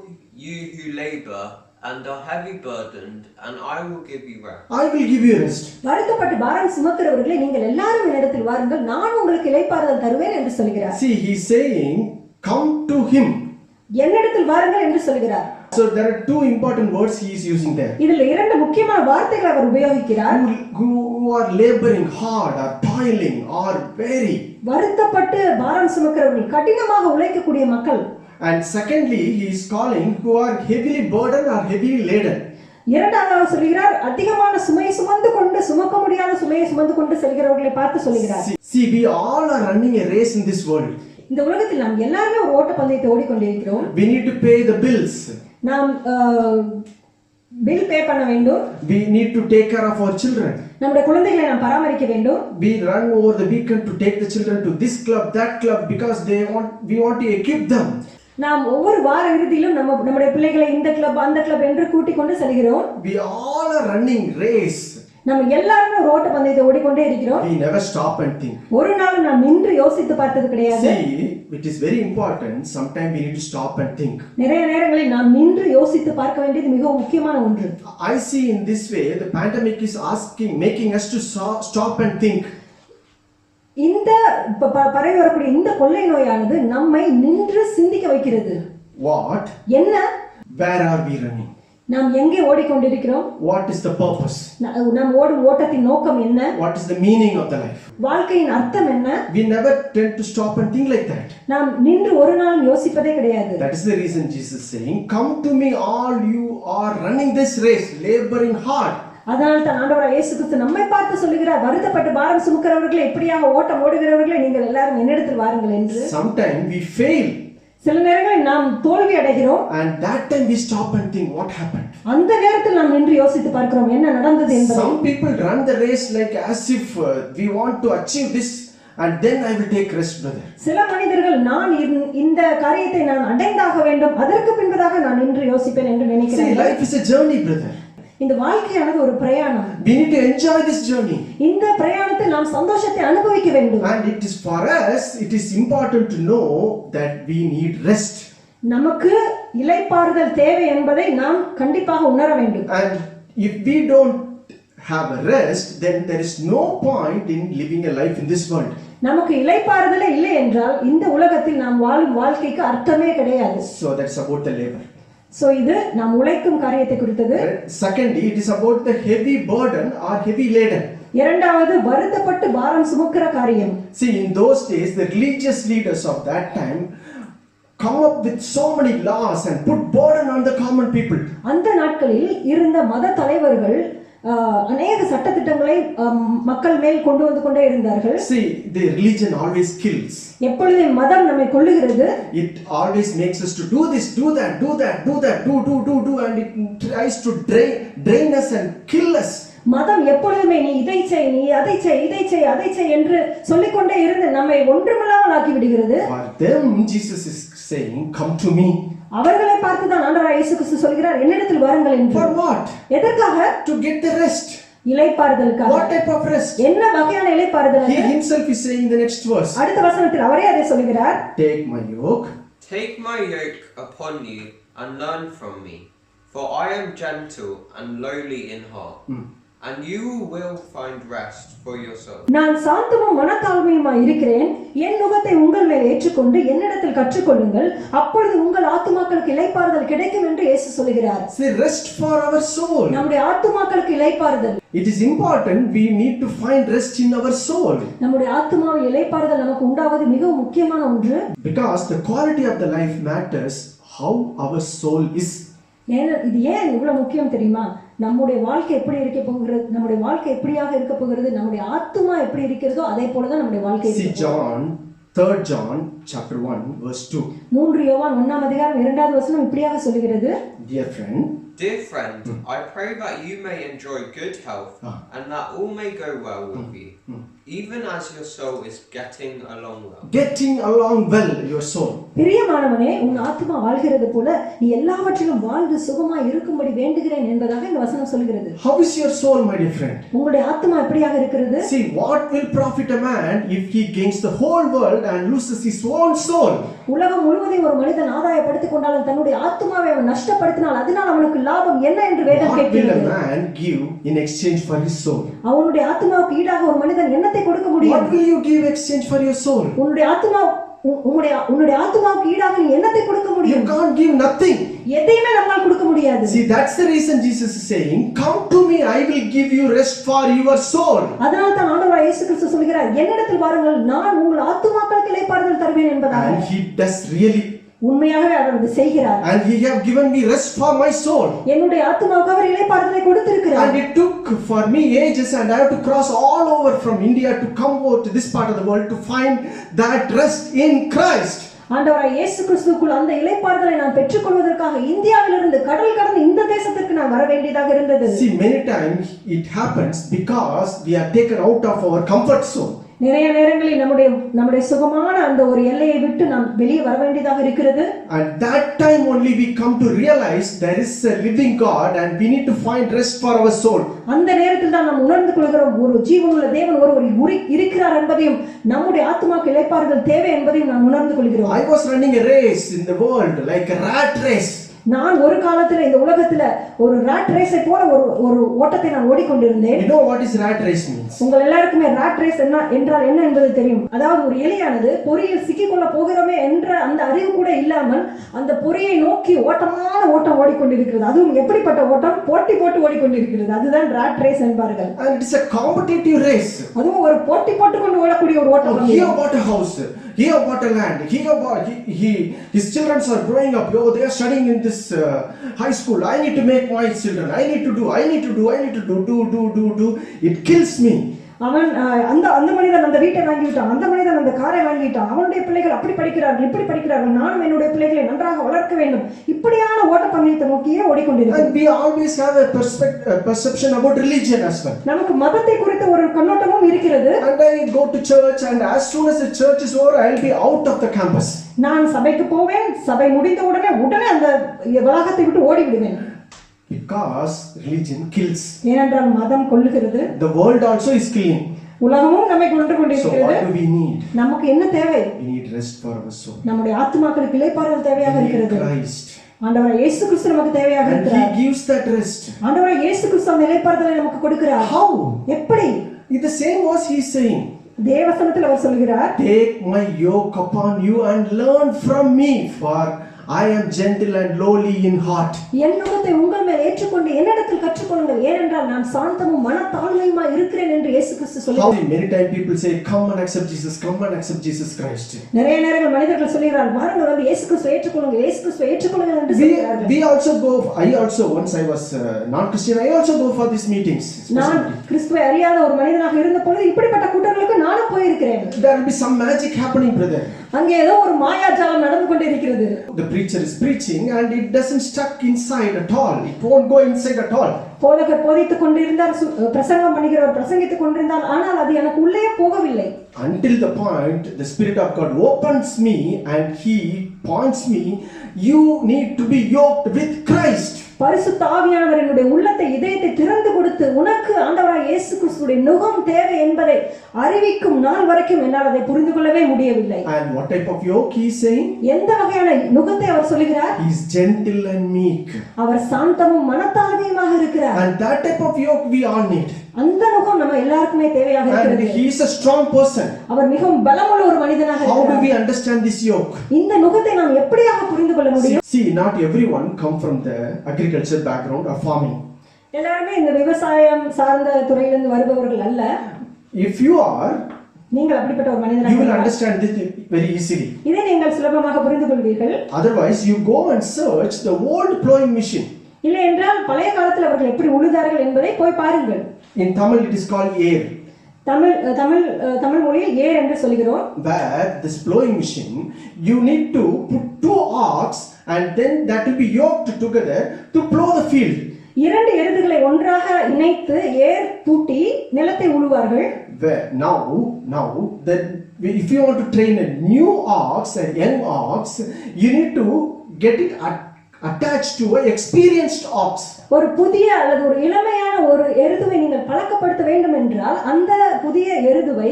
you who labor and are heavy burdened, and I will give you rest. I will give you rest. வருத்தப்பட்டு பாரம் சுமக்கிறவர்களே, நீங்கள் எல்லாரும் என்னிடத்தில் வாருங்கள், நான் உங்களுக்கு இளைப்பாறுதல் தருவேன் என்று சொல்கிறார். See, he is saying, come to him. என்னிடத்தில் வாருங்கள் என்று சொல்கிறார். So there are two important words he is using there. இதில் 2 முக்கியமான வார்த்தைகளை அவர் உபயோகிக்கிறார். Who are laboring hard or toiling or weary. வருத்தப்பட்டு பாரம் சுமக்கிறவர்கள், கடினமாக உழைக்கக்கூடிய மக்கள். And secondly, he is calling who are heavily burdened or heavily laden. இரண்டாவது அவர் சொல்கிறார், அதிகமான சுமையை சுமக்க முடியாத சுமையை சுமந்து கொண்டு செல்கிறவர்களை பார்த்து சொல்கிறார். See, we all are running a race in this world. இந்த உலகத்தில் நாம் எல்லாருமே ஒரு ஓட்ட பந்தயத்தை ஓடிக்கொண்டிருக்கிறோம். We need to pay the bills. நாம் பில் பே பண்ண வேண்டும். We need to take care of our children. நம்முடைய குழந்தைகளை நாம் பராமரிக்க வேண்டும். We run over the weekend to take the children to this club, that club, because we want to equip them. நாம் ஒவ்வொரு வார இறுதியிலும் நம்முடைய பிள்ளைகளை இந்த கிளப் அந்த கிளப் என்று கூட்டிக் கொண்டு செல்கிறோம். We all are running race. நம்ம எல்லாரும் ஒரு ஓட்ட பந்தயத்தை ஓடிக்கொண்டே இருக்கிறோம். We never stop and think. ஒரு நாள் நாம் நின்று யோசித்து பார்த்தது கிடையாது. See, it is very important. Sometimes we need to stop and think. நிறைய நேரங்களில் நாம் நின்று யோசித்து பார்க்க வேண்டியது மிகவும் முக்கியமான ஒன்று. I see in this way the pandemic is making us to stop and think. இந்த பரவி வரக்கூடிய இந்த கொள்ளை நோயானது நம்மை நின்று சிந்திக்க வைக்கிறது. What? என்ன? Where are we running? நாம் எங்கே ஓடிக்கொண்டிருக்கிறோம்? What is the purpose? நாம் ஓடும் ஓட்டத்தின் நோக்கம் என்ன? What is the meaning of the life? வாழ்க்கையின் அர்த்தம் என்ன? We never tend to stop and think like that. நாம் நின்று ஒரு நாள் யோசிப்பதே கிடையாது. That is the reason Jesus is saying, "Come to me, all you are running this race, laboring hard." அதனால தான் ஆண்டவராகிய இயேசு கிறிஸ்து நம்மை பார்த்து சொல்லுகிறார், வருத்தப்பட்டு பாரம் சுமக்கிறவர்களே, இப்படியாக ஓட்டம் ஓடுகிறவர்களே, நீங்கள் எல்லாரும் என்னிடத்தில் வாருங்கள் என்று. Sometimes we fail. சில நேரங்களில் நாம் தோல்வி அடைகிறோம். And that time we stop and think, what happened? அந்த நேரத்தில் நாம் நின்று யோசித்து பார்க்கிறோம் என்ன நடந்தது என்பதை. Some people run the race like as if we want to achieve this and then I will take rest, brother. சில மனிதர்கள் நான் இந்த காரியத்தை நான் அடைந்தாக வேண்டும், அதற்கு பின்பதாக நான் நின்று யோசிப்பேன் என்று See, நினைக்கிறேன். life is a journey, brother. இந்த வாழ்க்கையானது ஒரு பிரயாணம். We need to enjoy this journey. இந்த பிரயாணத்தில் நாம் சந்தோஷத்தை அனுபவிக்க வேண்டும். And it is for us, it is important to know that we need rest. நமக்கு இளைப்பாறுதல் தேவை என்பதை நாம் கண்டிப்பாக உணர வேண்டும். And if we don't have a rest, then there is no point in living a life in this world. நமக்கு இளைப்பாறுதலே இல்லை என்றால் இந்த உலகத்தில் நாம் வாழும் வாழ்க்கைக்கு அர்த்தமே கிடையாது. So that's about the labor. So இது நாம் உழைக்கும் காரியத்தை குறித்தது. Secondly, it is about the heavy burden or heavy laden. இரண்டாவது வருத்தப்பட்டு பாரம் சுமக்கிற காரியம். See, in those days, the religious leaders of that time come up with so many laws and put burden on the common people. அந்த நாட்களில் இருந்த மத தலைவர்கள் அநேக சட்டதிட்டங்களை மக்கள் மேல் கொண்டு வந்து கொண்டே இருந்தார்கள். See, the religion always kills. எப்பொழுது மதம் நம்மை கொல்லுகிறது, it always makes us to do this, do that, and it tries to drain us and kill us. மதம் எப்பொழுதுமே நீ இதை செய், நீ அதை செய், இதை செய், அதை செய் என்று சொல்லிக்கொண்டே இருந்து நம்மை ஒன்றுமில்லாமல் ஆக்கி விடுகிறது. For them, Jesus is saying, "Come to me." அவர்களை பார்த்து தான் ஆண்டவராகிய இயேசு கிறிஸ்து சொல்கிறார், என்னிடத்தில் வாருங்கள் என்று. For what? எதற்காக? To get the rest. இளைப்பாறுதலுக்காக. What type of rest? என்ன வகையான இளைப்பாறுதல்? He himself is saying in the next verse. அடுத்த வசனத்தில் அவரே அதை சொல்கிறார். Take my yoke. Take my yoke upon you and learn from me, for I am gentle and lowly in heart, and you will find rest for your soul. நான் சாந்தமும் மனத்தாழ்மையுமாய் இருக்கிறேன், என் நுகத்தை உங்கள் மேல் ஏற்றுக்கொண்டு என்னிடத்தில் கற்றுக்கொள்ளுங்கள், அப்பொழுது உங்கள் ஆத்துமாக்களுக்கு இளைப்பாறுதல் கிடைக்கும் என்று இயேசு சொல்கிறார். Say rest for our soul. நம்முடைய ஆத்துமாக்களுக்கு இளைப்பாறுதல். It is important, we need to find rest in our soul. நம்முடைய ஆத்துமாவில் இளைப்பாறுதல் நமக்கு உண்டாவது மிகவும் முக்கியமான ஒன்று. Because the quality of the life matters how our soul is. இது ஏன் இவ்வளவு முக்கியம் தெரியுமா? நம்முடைய வாழ்க்கை எப்படி இருக்க போகிறது, நம்முடைய வாழ்க்கை எப்படியாக இருக்க போகிறது, நம்முடைய ஆத்துமா எப்படி இருக்கிறதோ அதே போலதான் நம்முடைய வாழ்க்கை. See John, 3 John chapter 1 verse 2. 3 யோவான் 1ஆம் அதிகாரம் 2வது வசனம் இப்படியாக சொல்கிறது. Dear friend, I pray that you may enjoy good health and that all may go well with you, even as your soul is getting along well. Getting along well, your soul. பிரியமானவனே, உன் ஆத்துமா வாழ்கிறது போல நீ எல்லாவற்றிலும் வாழ்ந்து சுகமாய் இருக்கும்படி வேண்டுகிறேன் என்பதாக இந்த வசனம் சொல்கிறது. How is your soul, my dear friend? உங்களுடைய ஆத்துமா எப்படியாக இருக்கிறது? See, what will profit a man if he gains the whole world and loses his own soul? உலகம் முழுவதையும் ஒரு மனிதன் ஆதாயப்படுத்திக் கொண்டாலும் தன்னுடைய ஆத்துமாவை அவன் நஷ்டப்படுத்தினால் அதனால் அவனுக்கு லாபம் என்ன என்று வேதம் கேட்கிறது. What will a man give in exchange for his soul? அவனுடைய ஆத்துமாவுக்கு ஈடாக ஒரு மனிதன் என்னத்தை கொடுக்க முடியும்? What will you give exchange for your soul? உன்னுடைய ஆத்துமாவுக்கு ஈடாக நீ என்னத்தை கொடுக்க முடியும்? You can't give nothing. எதையுமே நம்மால் கொடுக்க முடியாது. See, that's the reason Jesus is saying, "Come to me, I will give you rest for your soul." அதனால தான் ஆண்டவராகிய இயேசு கிறிஸ்து சொல்கிறார், என்னிடத்தில் வாருங்கள், நான் உங்கள் ஆத்துமாக்களுக்கு இளைப்பாறுதல் தருவேன் என்பதாக. And he does really உண்மையாகவே அவர் அதை செய்கிறார். And he have given me rest for my soul. என்னுடைய ஆத்துமாவுக்கு அவர் இளைப்பாறுதலை கொடுத்திருக்கிறார். And it took for me ages, and I have to cross all over from India to come over to this part of the world to find that rest in Christ. ஆண்டவராய் இயேசு கிறிஸ்துவுக்குள் அந்த இளைப்பாறுதலை நான் பெற்றுக்கொள்வதற்காக இந்தியாவிலிருந்து கடல் கடந்து இந்த தேசத்திற்கு நான் வர வேண்டியதாக இருந்தது. See, many times it happens because we are taken out of our comfort zone. நிறைய நேரங்களில் நம்முடைய சுகமான அந்த ஒரு எல்லையை விட்டு நாம் வெளியே வர வேண்டியதாக இருக்கிறது. And that time only we come to realize there is a living God and we need to find rest for our soul. அந்த நேரத்தில் தான் நாம் உணர்ந்து கொள்கிறோம் ஒரு ஜீவனுள்ள தேவன் ஒருவர் இருக்கிறார் என்பதையும் நம்முடைய ஆத்துமாக்கு இளைப்பாறுதல் தேவை என்பதையும் நாம் உணர்ந்து கொள்கிறோம். I was running a race in the world like a rat race. நான் ஒரு காலத்துல இந்த உலகத்துல ஒரு ராட் ரேஸை போல ஒரு ஓட்டத்தை நான் ஓடிக்கொண்டிருந்தேன். You know what is rat race means? உங்கள் எல்லாருக்குமே ராட் ரேஸ் என்றால் என்ன என்பது தெரியும். அதாவது ஒரு எலியானது பொறியில் சிக்கிக்கொள்ள போகிறோமே என்ற அந்த அறிவு கூட இல்லாமல் அந்த பொறியை நோக்கி ஓட்டமான ஓட்டம் ஓடிக்கொண்டிருக்கிறது. அதுவும் எப்படிப்பட்ட ஓட்டம்? போட்டி போட்டு ஓடிக்கொண்டிருக்கிறது. அதுதான் ராட் ரேஸ் என்பார்கள். And it is a competitive race. அதுவும் ஒரு போட்டி போட்டுக்கொண்டு ஓடக்கூடிய ஒரு ஓட்டம். Here bought a house, here bought a land, here bought his children are growing up. Oh, they are studying in this high school. I need to make my children. I need to do. It kills me. அவன் அந்த மனிதன் அந்த வீட்டை வாங்கிவிட்டான், அந்த மனிதன் அந்த காரை வாங்கிட்டான், அவனுடைய பிள்ளைகள் அப்படி படிக்கிறார்கள் இப்படி படிக்கிறார்கள், நானும் என்னுடைய பிள்ளைகளை நன்றாக வளர்க்க வேண்டும். இப்படியான ஓட்டப்பந்தயத்தை நோக்கியே ஓடிக்கொண்டிருக்கிறோம். And we always have a perception about religion as well. நமக்கு மதத்தை குறித்த ஒரு கண்ணோட்டமும் இருக்கிறது. And I go to church, and as soon as the church is over, I will be out of the campus. நான் சபைக்கு போவேன், சபை முடிந்த உடனே அந்த வளாகத்தை விட்டு ஓடி விடுவேன். Because religion kills. ஏனென்றால் மதம் கொல்லுகிறது. The world also is killing. உலகமும் நம்மை கொன்று So கொண்டிருக்கிறது. what do we need? நமக்கு என்ன தேவை? We need rest for our soul. நம்முடைய ஆத்துமாக்களுக்கு இளைப்பாறுதல் தேவையாக We need இருக்கிறது. Christ. ஆண்டவராய் இயேசு கிறிஸ்து நமக்கு தேவையாக And இருக்கிறார். He gives that rest. ஆண்டவராய் இயேசு கிறிஸ்து அந்த இளைப்பாறுதலை நமக்கு கொடுக்கிறார். How? எப்படி? In the same verse He is saying, தேவசனத்தில் அவர் சொல்கிறார், take my yoke upon you and learn from me, for I am gentle and lowly in heart. என் நுகத்தை உங்கள் மேல் ஏற்றுக்கொண்டு என்னிடத்தில் கற்றுக்கொள்ளுங்கள், ஏனென்றால் நான் சாந்தமும் மனத்தாழ்மையுமாய் இருக்கிறேன் என்று இயேசு கிறிஸ்து How சொல்கிறார். many times people say, come and accept Jesus, come and accept Jesus Christ. நிறைய நேரங்கள் மனிதர்கள் சொல்கிறார்கள், வாருங்கள் வந்து இயேசு கிறிஸ்துவை ஏற்றுக்கொள்ளுங்கள், இயேசு கிறிஸ்துவை ஏற்றுக்கொள்ளுங்கள் என்று சொல்கிறார்கள். We also go. I also, once I was non-Christian, I also go for these meetings. நான் கிறிஸ்துவை அறியாத ஒரு மனிதனாக இருந்த பொழுது இப்படிப்பட்ட கூட்டங்களுக்கு நானும் போயிருக்கிறேன். There will be some magic happening, brother. அங்கே ஏதோ ஒரு மாயாஜாலம் நடந்து கொண்டிருக்கிறது. The preacher is preaching and it doesn't stuck inside at all. It won't go inside at all. போதகர் போதித்துக் கொண்டிருந்தார், பிரசங்கம் பண்ணுகிறவர் பிரசங்கித்துக் கொண்டிருந்தார், ஆனால் அது எனக்கு உள்ளே போகவில்லை. Until the point the Spirit of God opens me and He points me, you need to be yoked with Christ. பரிசுத்த ஆவியானவர் என்னுடைய உள்ளத்தை இதயத்தை திறந்து கொடுத்து உனக்கு ஆண்டவராய் இயேசு கிறிஸ்துவின் நுகம் தேவை என்பதை அறிவிக்கும் நாள் வரைக்கும் என்னால் அதை புரிந்து கொள்ளவே முடியவில்லை. And what type of yoke He is saying? எந்த வகையான நுகத்தை அவர் சொல்கிறார்? He is gentle and meek. அவர் சாந்தமும் மனத்தாழ்மையுமாக இருக்கிறார். And that type of yoke we all need. அந்த நுகம் நம்ம எல்லாருக்குமே தேவையாக And இருக்கிறது. He is a strong person. அவர் மிகவும் பலமுள்ள ஒரு மனிதனாக How do இருக்கிறார். we understand this yoke? இந்த நுகத்தை நாம் எப்படியாக புரிந்து கொள்ள முடியும்? See, not everyone come from the agriculture background or farming. எல்லாருமே இந்த விவசாயம் சார்ந்த துறையிலிருந்து வருபவர்கள் அல்ல. If you are, நீங்கள் அப்படிப்பட்ட ஒரு you will மனிதனாக understand this very easily. இதை நீங்கள் சுலபமாக புரிந்து கொள்வீர்கள். Otherwise, you go and search the old plowing machine. இல்லை என்றால் பழைய காலத்தில் அவர்கள் எப்படி உழுதார்கள் என்பதை போய் பாருங்கள். In Tamil, it is called air. Tamil மொழியில் ஏர் என்று சொல்கிறோம். Where this plowing machine, you need to put 2 ox and then that will be yoked together to plow the field. 2 எருதுகளை ஒன்றாக இணைத்து ஏர் பூட்டி நிலத்தை உழுவார்கள். Where now that if you want to train a new ox, a young ox, you need to get it attached to an experienced ox. ஒரு புதிய அல்லது ஒரு இளமையான ஒரு எருதுவை நீங்கள் பழக்கப்படுத்த வேண்டும் என்றால் அந்த புதிய எருதுவை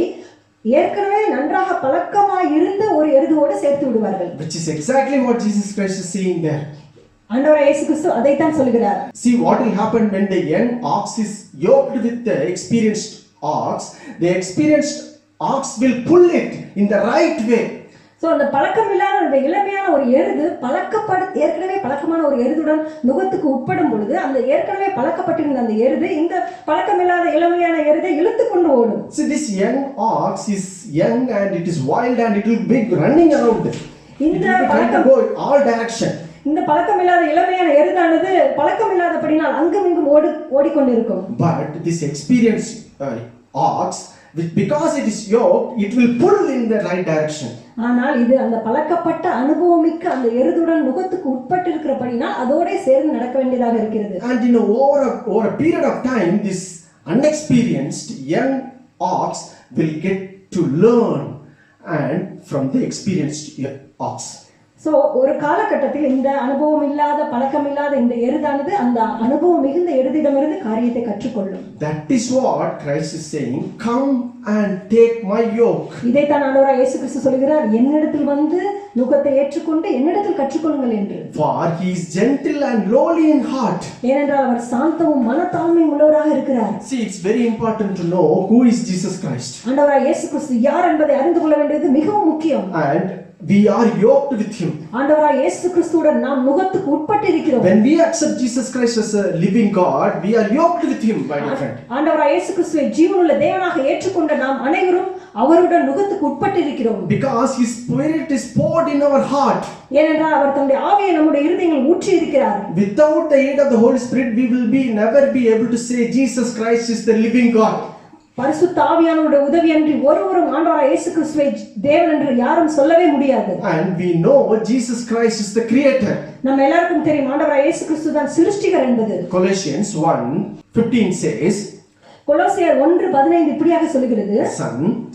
ஏற்கனவே நன்றாக பழக்கமாய் இருந்த ஒரு எருதுவோடு சேர்த்து விடுவார்கள். Which is exactly what Jesus Christ is saying there. ஆண்டவராய் இயேசு கிறிஸ்து அதைத்தான் சொல்கிறார். See what will happen when the young ox is yoked with the experienced ox. The experienced ox will pull it in the right way. So அந்த பழக்கம் இல்லாத அந்த இளமையான ஒரு எருது ஏற்கனவே பழக்கமான ஒரு எருதுடன் நுகத்துக்கு உட்படும் பொழுது அந்த ஏற்கனவே பழக்கப்பட்டிருந்த அந்த எருது இந்த பழக்கமில்லாத இளமையான எருதை இழுத்து கொண்டு ஓடும். See, this young ox is young and it is wild and it will be running around. It இந்த will be trying to பழக்கம் go in all direction. இந்த பழக்கமில்லாத இளமையான எருதானது பழக்கமில்லாதபடினால் அங்கும் இங்கும் ஓடிக்கொண்டிருக்கும். But this experienced ox, because it is yoked, it will pull in the right direction. ஆனால் இது அந்த பழக்கப்பட்ட அனுபவமிக்க அந்த எருதுடன் முகத்துக்கு உட்பட்டு இருக்கிறபடினால் அதோட சேர்ந்து நடக்க வேண்டியதாக இருக்கிறது. And over a period of time, this unexperienced young ox will get to learn and from the experienced ox. So ஒரு காலகட்டத்தில் இந்த அனுபவம் இல்லாத பழக்கம் இல்லாத இந்த எருதானது அந்த அனுபவம் மிகுந்த எருதிடமிருந்து காரியத்தை கற்றுக்கொள்ளும். That is what Christ is saying, come and take my yoke. இதைத்தான் ஆண்டவராகிய இயேசு கிறிஸ்து சொல்கிறார், என்னிடத்தில் வந்து நுகத்தை ஏற்றுக்கொண்டு என்னிடத்தில் கற்றுக்கொள்ளுங்கள் என்று. For he is gentle and lowly in heart. ஏனென்றால் அவர் சாந்தமும் மனத்தாழ்மையும் உள்ளவராக இருக்கிறார். See, it's very important to know who is Jesus Christ. ஆண்டவராகிய இயேசு கிறிஸ்து யார் என்பதை அறிந்து கொள்ள வேண்டியது மிகவும் முக்கியம். And we are yoked with him. ஆண்டவராகிய இயேசு கிறிஸ்துவுடன் நாம் நுகத்துக்கு உட்பட்டு இருக்கிறோம். When we accept Jesus Christ as a living God, we are yoked with him, my dear friend. ஆண்டவராகிய இயேசு கிறிஸ்துவை ஜீவனுள்ள தேவனாக ஏற்றுக்கொண்ட நாம் அனைவரும் அவருடன் நுகத்துக்கு உட்பட்டு இருக்கிறோம். Because his spirit is poured in our heart. ஏனென்றால் அவர் தம்முடைய ஆவியை நம்முடைய இருதயங்களில் ஊற்றி இருக்கிறார். Without the aid of the Holy Spirit, we will never be able to say Jesus Christ is the living God. பரிசுத்த ஆவியானவருடைய உதவியின்றி ஒருவரும் ஆண்டவராகிய இயேசு கிறிஸ்துவை தேவன் என்று யாரும் சொல்லவே முடியாது. And we know Jesus Christ is the creator. நம்ம எல்லாருக்கும் தெரியும் ஆண்டவராகிய இயேசு கிறிஸ்து தான் சிருஷ்டிகர் என்பது. Colossians 1:15 says, கொலோசியர் 1:15 இப்படியாக சொல்கிறது,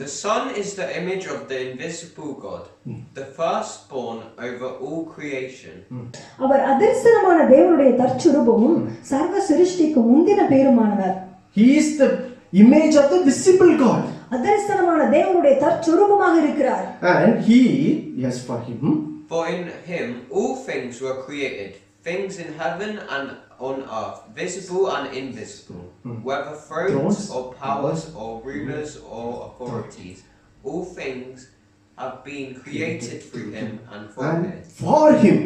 The Son is the image of the invisible God, the firstborn over all creation. அவர் அதிர்ஷ்டமான தேவனுடைய தற்சுரூபமும் சர்வ சிருஷ்டிக்கு முந்தின பேருமானவர். He is the image of the visible God. அதிர்ஷ்டமான தேவனுடைய தற்சுரூபமாக இருக்கிறார். And he, yes, for him, For in him all things were created, things in heaven and on earth, visible and invisible, whether thrones or powers or rulers or authorities, all things have been created through him and for him.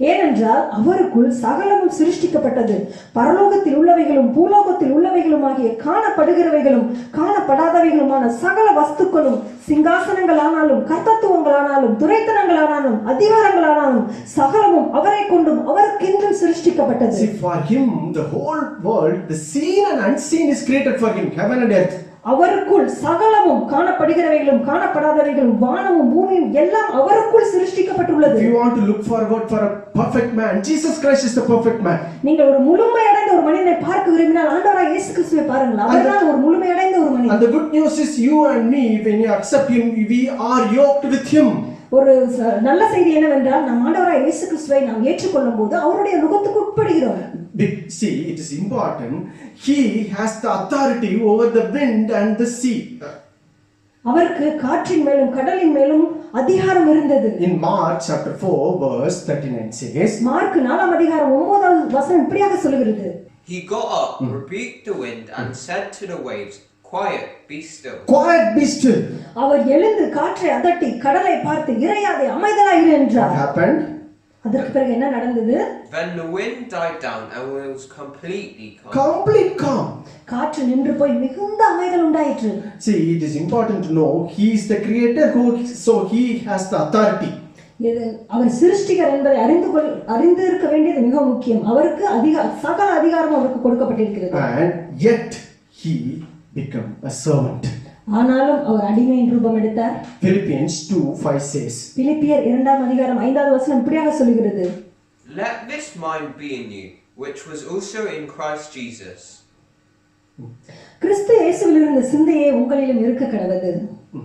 ஏனென்றால் அவருக்குள் சகலமும் சிருஷ்டிக்கப்பட்டது, பரலோகத்தில் உள்ளவைகளும் பூலோகத்தில் உள்ளவைகளுமாகிய காணப்படுகிறவைகளும் காணப்படாதவைகளுமான சகல வஸ்துக்களும், சிங்காசனங்களானாலும் கர்த்தத்துவங்களானாலும் துரைத்தனங்களானாலும் அதிகாரங்களானாலும் சகலமும் அவரை கொண்டும் அவருக்கென்றும் சிருஷ்டிக்கப்பட்டது. See, for him the whole world, the seen and unseen is created for him, heaven and earth. அவருக்குள் சகலமும் காணப்படுகிறவைகளும் காணப்படாதவைகளும் வானமும் பூமியும் எல்லாம் அவருக்குள் சிருஷ்டிக்கப்பட்டுள்ளது. If you want to look forward for a perfect man, Jesus Christ is the perfect man. நீங்கள் ஒரு முழுமையடைந்த ஒரு மனிதனை பார்க்க விரும்பினால் ஆண்டவராகிய இயேசு கிறிஸ்துவை பாருங்கள், அவர்தான் ஒரு முழுமையடைந்த ஒரு மனிதன். And the good news is you and me, when you accept him, we are yoked with him. ஒரு நல்ல செய்தி என்னவென்றால் நாம் ஆண்டவராகிய இயேசு கிறிஸ்துவை நாம் ஏற்றுக்கொள்ளும் போது அவருடைய நுகத்துக்கு உட்படுகிறோம். See, it is important. He has the authority over the wind and the sea. அவருக்கு காற்றின் மேலும் கடலின் மேலும் அதிகாரம் இருந்தது. In Mark chapter 4 verse 39 says, mark 4:9 இப்படியாக சொல்கிறது, He got up, rebuked the wind and said to the waves, Quiet, be still. Quiet, be still. அவர் எழுந்து காற்றை அதட்டி கடலை பார்த்து இறையாதே அமைதலாய் இரு என்றார். What happened? அதற்கு பிறகு என்ன நடந்தது? Then the wind died down and it was completely calm. Complete calm. காற்று நின்று போய் மிகுந்த அமைதல் உண்டாயிற்று. See, it is important to know he is the creator, so he has the authority. அவர் சிருஷ்டிகர் என்பதை அறிந்து இருக்க வேண்டியது மிக முக்கியம். அவருக்கு சகல அதிகாரம் அவருக்கு கொடுக்கப்பட்டிருக்கிறது. And yet he became a servant. ஆனாலும் அவர் அடிமையின் ரூபம் எடுத்தார். Philippians 2:5 says, பிலிப்பியர் 2:5 இப்படியாக சொல்கிறது, Let this mind be in you, which was also in Christ Jesus. கிறிஸ்து இயேசுவில் இருந்த சிந்தையே உங்களிலும் இருக்க கடவது.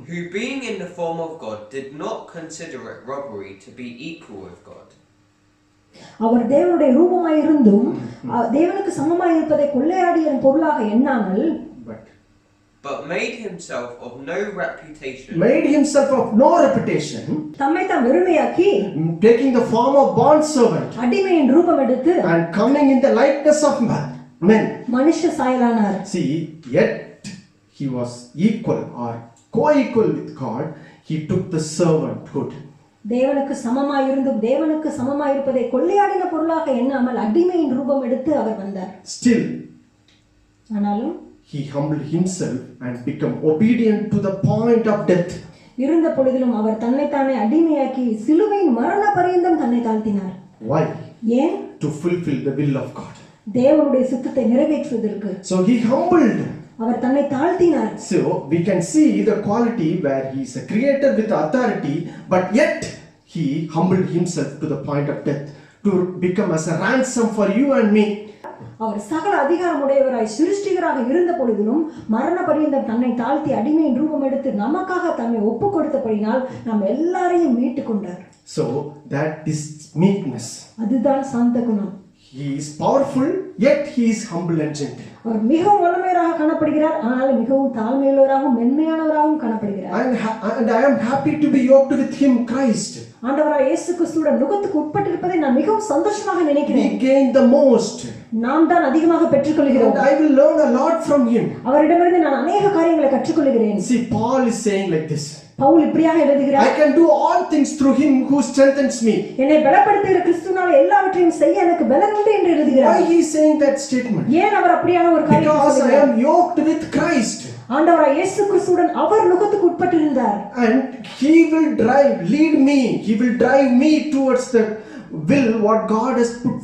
Who being in the form of God did not consider it robbery to be equal with God. அவர் தேவனுடைய ரூபமாய் இருந்தும் தேவனுக்கு சமமாய் இருப்பதை கொள்ளையாடிய பொருளாக எண்ணாமல் but made himself of no reputation. தம்மை தாம் வெறுமையாக்கி, taking the form of bond servant, அடிமையின் ரூபம் எடுத்து, and coming in the likeness of men. மனுஷ சாயலானார். See, yet he was equal or co-equal with God. He took the servanthood. தேவனுக்கு சமமாய் இருந்தும் தேவனுக்கு சமமாய் இருப்பதை கொள்ளையாடின பொருளாக எண்ணாமல் அடிமையின் ரூபம் எடுத்து அவர் வந்தார். Still, ஆனாலும் he humbled himself and became obedient to the point of death. இருந்த பொழுதிலும் அவர் தன்னைத்தானே அடிமையாக்கி சிலுவையின் மரண பரியந்தம் தன்னை தாழ்த்தினார். Why? ஏன்? To fulfill the will of God. தேவனுடைய சித்தத்தை நிறைவேற்றுவதற்கு. So he humbled. அவர் தன்னை தாழ்த்தினார். So we can see the quality where he is a creator with authority, but yet he humbled himself to the point of death to become as a ransom for you and me. அவர் சகல அதிகாரமுடையவராய் சிருஷ்டிகராக இருந்த பொழுதிலும் மரண பரியந்தம் தன்னை தாழ்த்தி அடிமையின் ரூபம் எடுத்து நமக்காக தன்னை ஒப்பு கொடுத்தபடினால் நாம் எல்லாரையும் மீட்டு கொண்டார். So that is meekness. அதுதான் சாந்த குணம். He is powerful, yet he is humble and gentle. அவர் மிகவும் வல்லமையராக காணப்படுகிறார், ஆனால் மிகவும் தாழ்மையுள்ளவராகவும் மென்மையானவராகவும் காணப்படுகிறார். And I am happy to be yoked with him, Christ. ஆண்டவராய் இயேசு கிறிஸ்துவுடன் நுகத்துக்கு உட்பட்டிருப்பதை நான் மிகவும் சந்தோஷமாக நினைக்கிறேன். We gain the most. நாம் தான் அதிகமாக பெற்றுக்கொள்கிறோம். And I will learn a lot from him. அவரிடமிருந்து நான் அநேக காரியங்களை கற்றுக்கொள்கிறேன். See, Paul is saying like this. Pavul இப்படியாக எழுதுகிறார். I can do all things through him who strengthens me. என்னை பலப்படுத்துகிற கிறிஸ்துவினால் எல்லாவற்றையும் செய்ய எனக்கு பலன் உண்டு என்று எழுதுகிறார். Why he is saying that statement? ஏன் அவர் அப்படியான ஒரு காரியத்தை Because I சொல்கிறார்? am yoked with Christ. ஆண்டவராய் இயேசு கிறிஸ்துவுடன் அவர் நுகத்துக்கு உட்பட்டிருந்தார். And he will lead me. He will drive me towards the will what God has put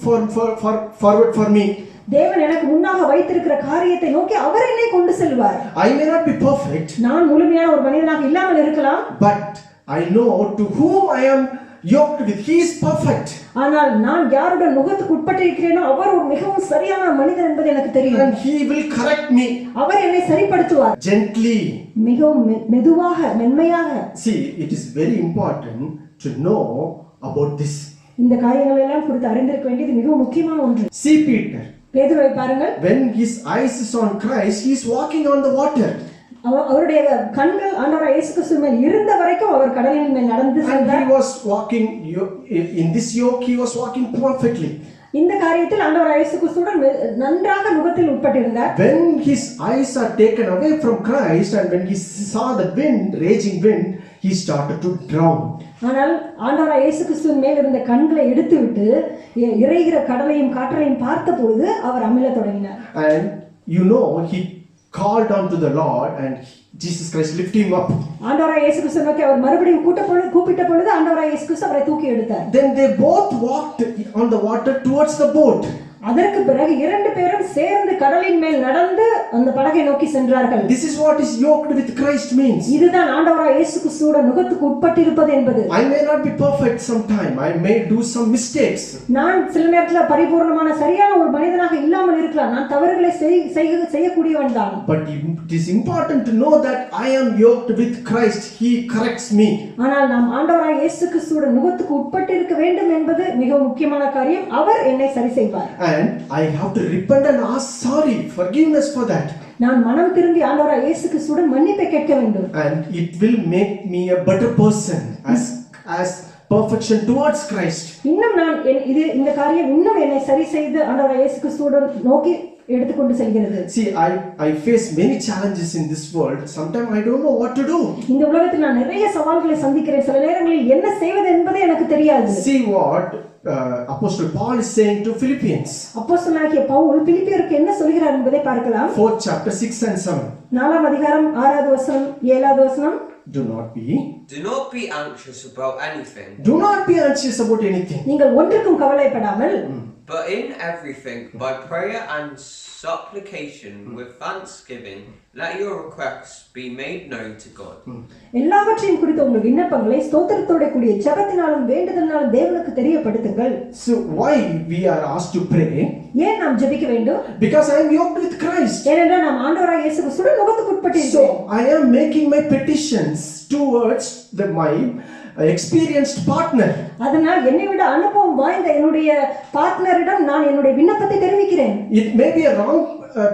forward for me. தேவன் எனக்கு முன்னாக வைத்திருக்கிற காரியத்தை நோக்கி அவர் என்னை கொண்டு செல்வார். I may not be perfect. நான் முழுமையான ஒரு மனிதனாக இல்லாமல் இருக்கலாம். But I know to whom I am yoked with. He is perfect. ஆனால் நான் யாருடன் நுகத்துக்கு உட்பட்டிருக்கிறேனோ அவர் ஒரு மிகவும் சரியான மனிதர் என்பது எனக்கு தெரியும். And he will correct me. அவர் என்னை சரிப்படுத்துவார். Gently. மிகவும் மெதுவாக மென்மையாக. See, it is very important to know about this. இந்த காரியங்கள் எல்லாம் குறித்து அறிந்திருக்க வேண்டியது மிகவும் முக்கியமான ஒன்று. See Peter. பேதுருவை பாருங்கள். When his eyes is on Christ, he is walking on the water. அவருடைய கண்கள் ஆண்டவராய் இயேசு கிறிஸ்து மேல் இருந்த வரைக்கும் அவர் கடலின் மேல் நடந்து சென்றார். And he was walking in this yoke. He was walking perfectly. இந்த காரியத்தில் ஆண்டவராய் இயேசு கிறிஸ்துவுடன் நன்றாக நுகத்தில் உட்பட்டிருந்தார். When his eyes are taken away from Christ and when he saw the raging wind, he started to drown. ஆனால் ஆண்டவராய் இயேசு கிறிஸ்துவின் மேல் இருந்த கண்களை எடுத்துவிட்டு இறைகிற கடலையும் காற்றையும் பார்த்த பொழுது அவர் அமிழத் தொடங்கினார். And he called unto the Lord and Jesus Christ lifted him up. ஆண்டவராய் இயேசு கிறிஸ்து நோக்கி அவர் மறுபடியும் கூப்பிட்ட பொழுது ஆண்டவராய் இயேசு கிறிஸ்து அவரை தூக்கி எடுத்தார். Then they both walked on the water towards the boat. அதற்கு பிறகு இரண்டு பேரும் சேர்ந்து கடலின் மேல் நடந்து அந்த படகை நோக்கி சென்றார்கள். This is what is yoked with Christ means. இதுதான் ஆண்டவராய் இயேசு கிறிஸ்துவோட நுகத்துக்கு உட்பட்டிருப்பது என்பது. I may not be perfect sometime. I may do some mistakes. நான் சில நேரத்துல பரிபூர்ணமான சரியான ஒரு மனிதனாக இல்லாமல் இருக்கலாம். நான் தவறுகளை செய்யக்கூடியவன் தான். But it is important to know that I am yoked with Christ. He corrects me. ஆனால் நாம் ஆண்டவராய் இயேசு கிறிஸ்துவோட நுகத்துக்கு உட்பட்டிருக்க வேண்டும் என்பது மிக முக்கியமான காரியம். அவர் என்னை சரி செய்வார். And I have to repent and ask forgiveness for that. நான் மனம் திரும்பி ஆண்டவராய் இயேசு கிறிஸ்துவுடன் மன்னிப்பை கேட்க வேண்டும். And it will make me a better person as perfection towards Christ. இன்னும் நான் இந்த காரியம் இன்னும் என்னை சரி செய்து ஆண்டவராய் இயேசு கிறிஸ்துவுடன் நோக்கி எடுத்துக்கொண்டு செல்கிறது. See, I face many challenges in this world. Sometimes I don't know what to do. இந்த உலகத்தில் நான் நிறைய சவால்களை சந்திக்கிறேன். சில நேரங்களில் என்ன செய்வது என்பதே எனக்கு தெரியாது. See what Apostle Paul is saying to Philippians. அப்போஸ்தலனாகிய பவுல் பிலிப்பியருக்கு என்ன சொல்கிறார் என்பதை பார்க்கலாம். 4th chapter 6 and 7. 4ஆம் அதிகாரம் 6வது வசனம் 7வது வசனம். Do not be anxious about anything. Do not be anxious about anything. நீங்கள் ஒன்றுக்கும் கவலைப்படாமல் But in everything, by prayer and supplication with thanksgiving, let your requests be made known to God. எல்லாவற்றையும் குறித்து உங்கள் விண்ணப்பங்களை ஸ்தோத்திரத்தோட கூடிய ஜெபத்தினாலும் வேண்டுதலினாலும் தேவனுக்கு தெரியப்படுத்துங்கள். So why we are asked to pray? ஏன் நாம் ஜெபிக்க வேண்டும்? Because I am yoked with Christ. ஏனென்றால் நாம் ஆண்டவராகிய இயேசு கிறிஸ்துவுடன் நுகத்துக்கு உட்பட்டிருக்கிறோம். So I am making my petitions towards my experienced partner. அதனால் என்னை விட அனுபவம் வாய்ந்த என்னுடைய பார்ட்னரிடம் நான் என்னுடைய விண்ணப்பத்தை தெரிவிக்கிறேன். It may be a wrong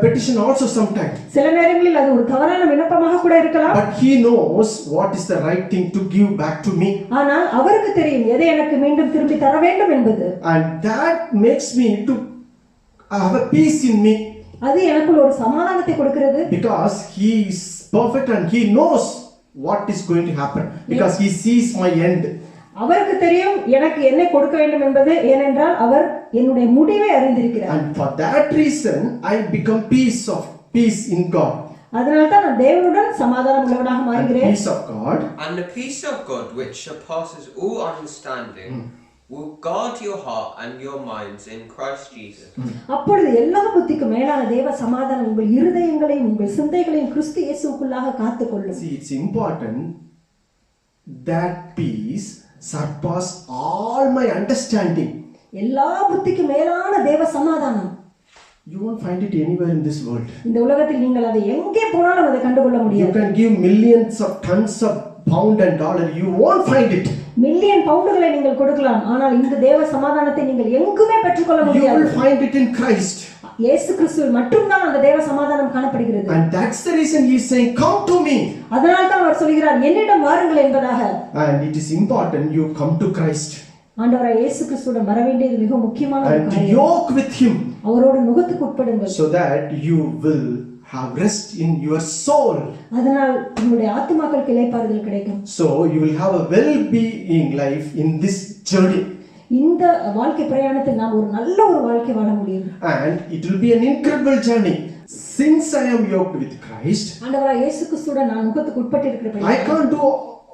petition also sometimes. சில நேரங்களில் அது ஒரு தவறான விண்ணப்பமாக கூட இருக்கலாம். But he knows what is the right thing to give back to me. ஆனால் அவருக்கு தெரியும் எதை எனக்கு மீண்டும் திருப்பி தர வேண்டும் என்பது. And that makes me to have a peace in me. அது எனக்குள்ள ஒரு சமாதானத்தை கொடுக்கிறது. Because he is perfect and he knows what is going to happen. Because he sees my end. அவருக்கு தெரியும் எனக்கு என்ன கொடுக்க வேண்டும் என்பது, ஏனென்றால் அவர் என்னுடைய முடிவை அறிந்திருக்கிறார். And for that reason I become peace in God. அதனால தான் நான் தேவனுடன் சமாதானம் உள்ளவனாக and மாறுகிறேன். peace of God And the peace of God, which surpasses all understanding, will guard your heart and your minds in Christ Jesus. அப்பொழுது எல்லா புத்திக்கும் மேலான தேவ சமாதானம் உங்கள் இருதயங்களையும் உங்கள் சிந்தைகளையும் கிறிஸ்து இயேசுவுக்குள்ளாக காத்துக்கொள்ளும். See, it's important that peace surpass all my understanding. எல்லா புத்திக்கும் மேலான தேவ சமாதானம் You won't find it anywhere in this world. இந்த உலகத்தில் நீங்கள் அதை எங்கே போனாலும் அதை கண்டுகொள்ள You முடியாது. can give millions of tons of pound and dollar, you won't find it. Million பவுண்டுகளை நீங்கள் கொடுக்கலாம், ஆனால் இந்த தேவ சமாதானத்தை நீங்கள் எங்குமே பெற்றுக்கொள்ள You முடியாது. will find it in Christ. இயேசு கிறிஸ்துவில் மட்டும்தான் அந்த தேவ சமாதானம் காணப்படுகிறது. And that's the reason he is saying, come to me. அதனால தான் அவர் சொல்கிறார், என்னிடம் வாருங்கள் என்பதாக. And it is important you come to Christ ஆண்டவராய் இயேசு கிறிஸ்துவிடம் வர வேண்டியது மிக முக்கியமான ஒரு and காரியம். yoke with him அவரோடு நுகத்துக்கு உட்படுங்கள். so that you will have rest in your soul. அதனால் உங்களுடைய ஆத்துமாக்களுக்கு இளைப்பாறுதல் கிடைக்கும். So you will have a well-being life in this journey. இந்த வாழ்க்கை பிரயாணத்தில் நாம் ஒரு நல்ல ஒரு வாழ்க்கை வாழ முடியும். And it will be an incredible journey. Since I am yoked with Christ, ஆண்டவராய் இயேசு கிறிஸ்துவுடன் நான் நுகத்துக்கு உட்பட்டு I இருக்கிறேன். can't do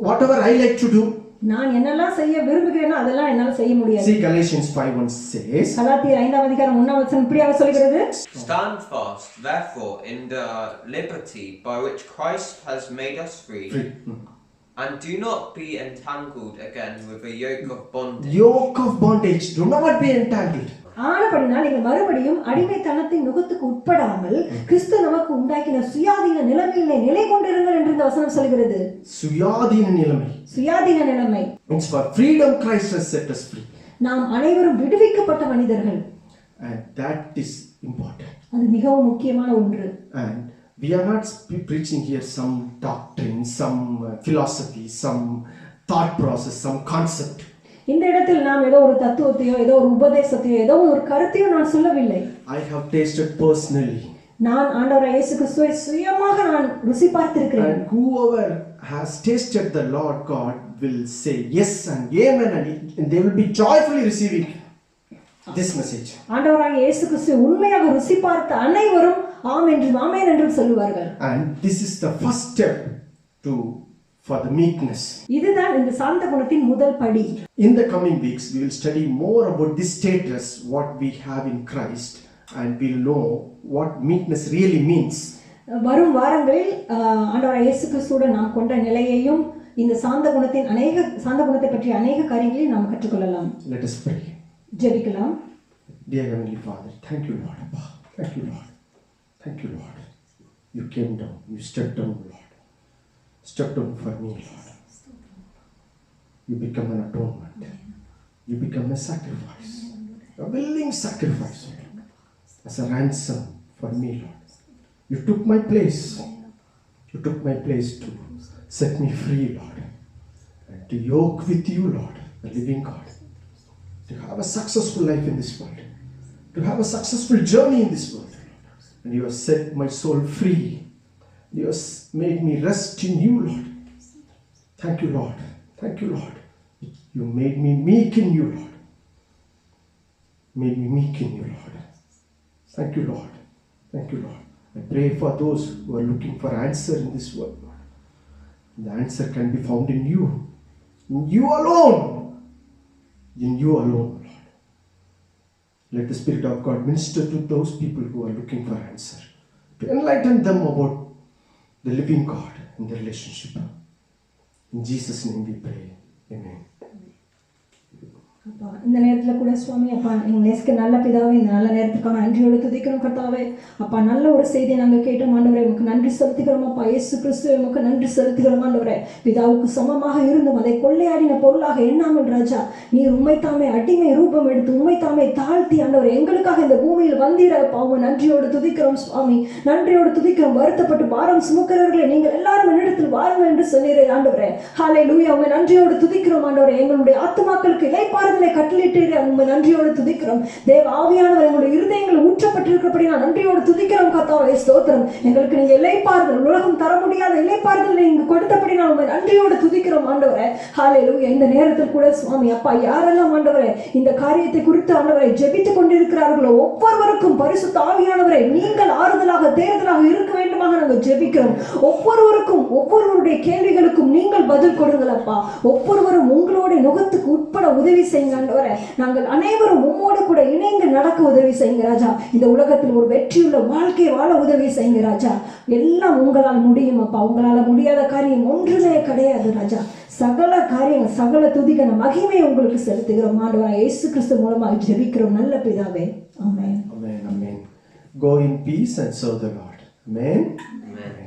whatever I like to do. நான் என்னெல்லாம் செய்ய விரும்புகிறேனோ அதெல்லாம் என்னால் செய்ய முடியாது. See, Galatians 5:1 says, கலாத்தியர் 5ஆம் அதிகாரம் 1ஆம் வசனம் இப்படியாக சொல்கிறது, Stand fast, therefore, in the liberty by which Christ has made us free, and do not be entangled again with a yoke of bondage. yoke of bondage, do not be entangled. ஆனபடினால் நீங்கள் மறுபடியும் அடிமைத்தனத்தின் நுகத்துக்கு உட்படாமல் கிறிஸ்து நமக்கு உண்டாக்கின சுயாதீன நிலைமையிலே நிலை கொண்டிருங்கள் என்று இந்த வசனம் சொல்கிறது. சுயாதீன நிலைமை. சுயாதீன நிலைமை. It's for freedom Christ has set us free. நாம் அனைவரும் விடுவிக்கப்பட்ட மனிதர்கள். And that is important. அது மிகவும் முக்கியமான ஒன்று. And we are not preaching here some doctrine, some philosophy, some thought process, some concept. இந்த இடத்தில் நாம் ஏதோ ஒரு தத்துவத்தையோ ஏதோ ஒரு உபதேசத்தையோ ஏதோ ஒரு கருத்தையோ நான் சொல்லவில்லை. I have tasted personally. நான் ஆண்டவராய் இயேசு கிறிஸ்துவை சுயமாக நான் ருசி பார்த்திருக்கிறேன். And whoever has tasted the Lord God will say yes and amen, and they will be joyfully receiving this message. ஆண்டவராய் இயேசு கிறிஸ்துவை உண்மையாக ருசி பார்த்த அனைவரும் ஆம் என்றும் ஆமென் என்றும் சொல்லுவார்கள். And this is the first step for the meekness. இதுதான் இந்த சாந்த குணத்தின் முதல் படி. In the coming weeks we will study more about this status what we have in Christ, and we'll know what meekness really means. வரும் வாரங்களில் ஆண்டவராய் இயேசு கிறிஸ்துவுடன் நாம் கொண்ட நிலையையும் இந்த சாந்த குணத்தை பற்றிய அநேக காரியங்களை நாம் கற்றுக்கொள்ளலாம். Let us pray. ஜெபிக்கலாம். Dear Heavenly Father, thank you Lord. Thank you Lord. Thank you Lord. You came down, you stepped down Lord. Step down for me, Lord. You become an atonement. You become a sacrifice. A willing sacrifice, Lord. As a ransom for me, Lord. You took my place. You took my place to set me free, Lord. And to yoke with you, Lord, the living God. To have a successful life in this world. To have a successful journey in this world. And you have set my soul free. You have made me rest in you, Lord. Thank you, Lord. Thank you, Lord. You made me meek in you, Lord. Made me meek in you, Lord. Thank you, Lord. Thank you, Lord. I pray for those who are looking for answer in this world, Lord. The answer can be found in you. In you alone. In you alone, Lord. Let the Spirit of God minister to those people who are looking for answer. To enlighten them about the living God and the relationship. In Jesus' name we pray. Amen. அப்பா இந்த நேரத்தில் கூட சுவாமி அப்பா எங்கள் நேசிக்க நல்ல பிதாவே இந்த நல்ல நேரத்துக்கான நன்றியோடு துதிக்கிறோம் கர்த்தாவே. அப்பா நல்ல ஒரு செய்தியை நாங்கள் கேட்டோம் ஆண்டவரே, உமக்கு நன்றி செலுத்துகிறோம் அப்பா. இயேசு கிறிஸ்துவே உமக்கு நன்றி செலுத்துகிறோம் ஆண்டவரே. பிதாவுக்கு சமமாக இருந்தும் அதை கொள்ளையாடின பொருளாக எண்ணாமல் ராஜா, நீர் உம்மைத்தாமே அடிமை ரூபம் எடுத்து உம்மைத்தாமே தாழ்த்தி ஆண்டவரே எங்களுக்காக இந்த பூமியில் வந்தீர அப்பா. உங்க நன்றியோடு துதிக்கிறோம் சுவாமி, நன்றியோடு துதிக்கிறோம். வருத்தப்பட்டு பாரம் சுமக்கிறவர்களே நீங்கள் எல்லாரும் என்னிடத்தில் வாருங்கள் என்று சொன்னீரே ஆண்டவரே. ஹல்லேலூயா. உங்க நன்றியோடு துதிக்கிறோம் ஆண்டவரே. எங்களுடைய ஆத்துமாக்களுக்கு இளைப்பாறுதலை கட்டளிட்டு உண்மை நன்றியோடு துதிக்கிறோம். தேவ ஆவியானவர் எங்களுடைய இருதயங்கள் ஊற்றப்பட்டிருக்கிறபடி நான் நன்றியோடு துதிக்கிறோம். கர்த்தாவே ஸ்தோத்திரம். எங்களுக்கு நீங்க இளைப்பாறுதல், உலகம் தர முடியாத இளைப்பாறுதல் நீங்க கொடுத்தபடி நான் உண்மை நன்றியோடு துதிக்கிறோம் ஆண்டவரே. ஹல்லேலூயா. இந்த நேரத்தில் கூட சுவாமி அப்பா, யாரெல்லாம் ஆண்டவரே இந்த காரியத்தை குறித்து ஆண்டவரை ஜெபித்துக் கொண்டிருக்கிறார்களோ ஒவ்வொருவருக்கும் பரிசுத்த ஆவியானவரை நீங்கள் ஆறுதலாக தேர்தலாக இருக்க வேண்டுமாக நாங்கள் ஜெபிக்கிறோம். ஒவ்வொருவருடைய கேள்விகளுக்கும் நீங்கள் பதில் கொடுங்களப்பா. ஒவ்வொருவரும் உங்களுடைய நுகத்துக்கு உட்பட உதவி செய்யுங்க ஆண்டவரே. நாங்கள் அனைவரும் உம்மோடு கூட இணைந்து நடக்க உதவி செய்யுங்க ராஜா. இந்த உலகத்தில் ஒரு வெற்றியுள்ள வாழ்க்கை வாழ உதவி செய்யுங்க ராஜா. எல்லாம் உங்களால் முடியும் அப்பா. உங்களால் முடியாத காரியம் ஒன்றுமே கிடையாது ராஜா. சகல காரியங்கள், சகல துதிக்கான மகிமை உங்களுக்கு செலுத்துகிறோம் ஆண்டவராகிய இயேசு கிறிஸ்து மூலமாக ஜெபிக்கிறோம் நல்ல பிதாவே. ஆமென். Amen. Amen. Go in peace and serve the Lord. Amen. Amen.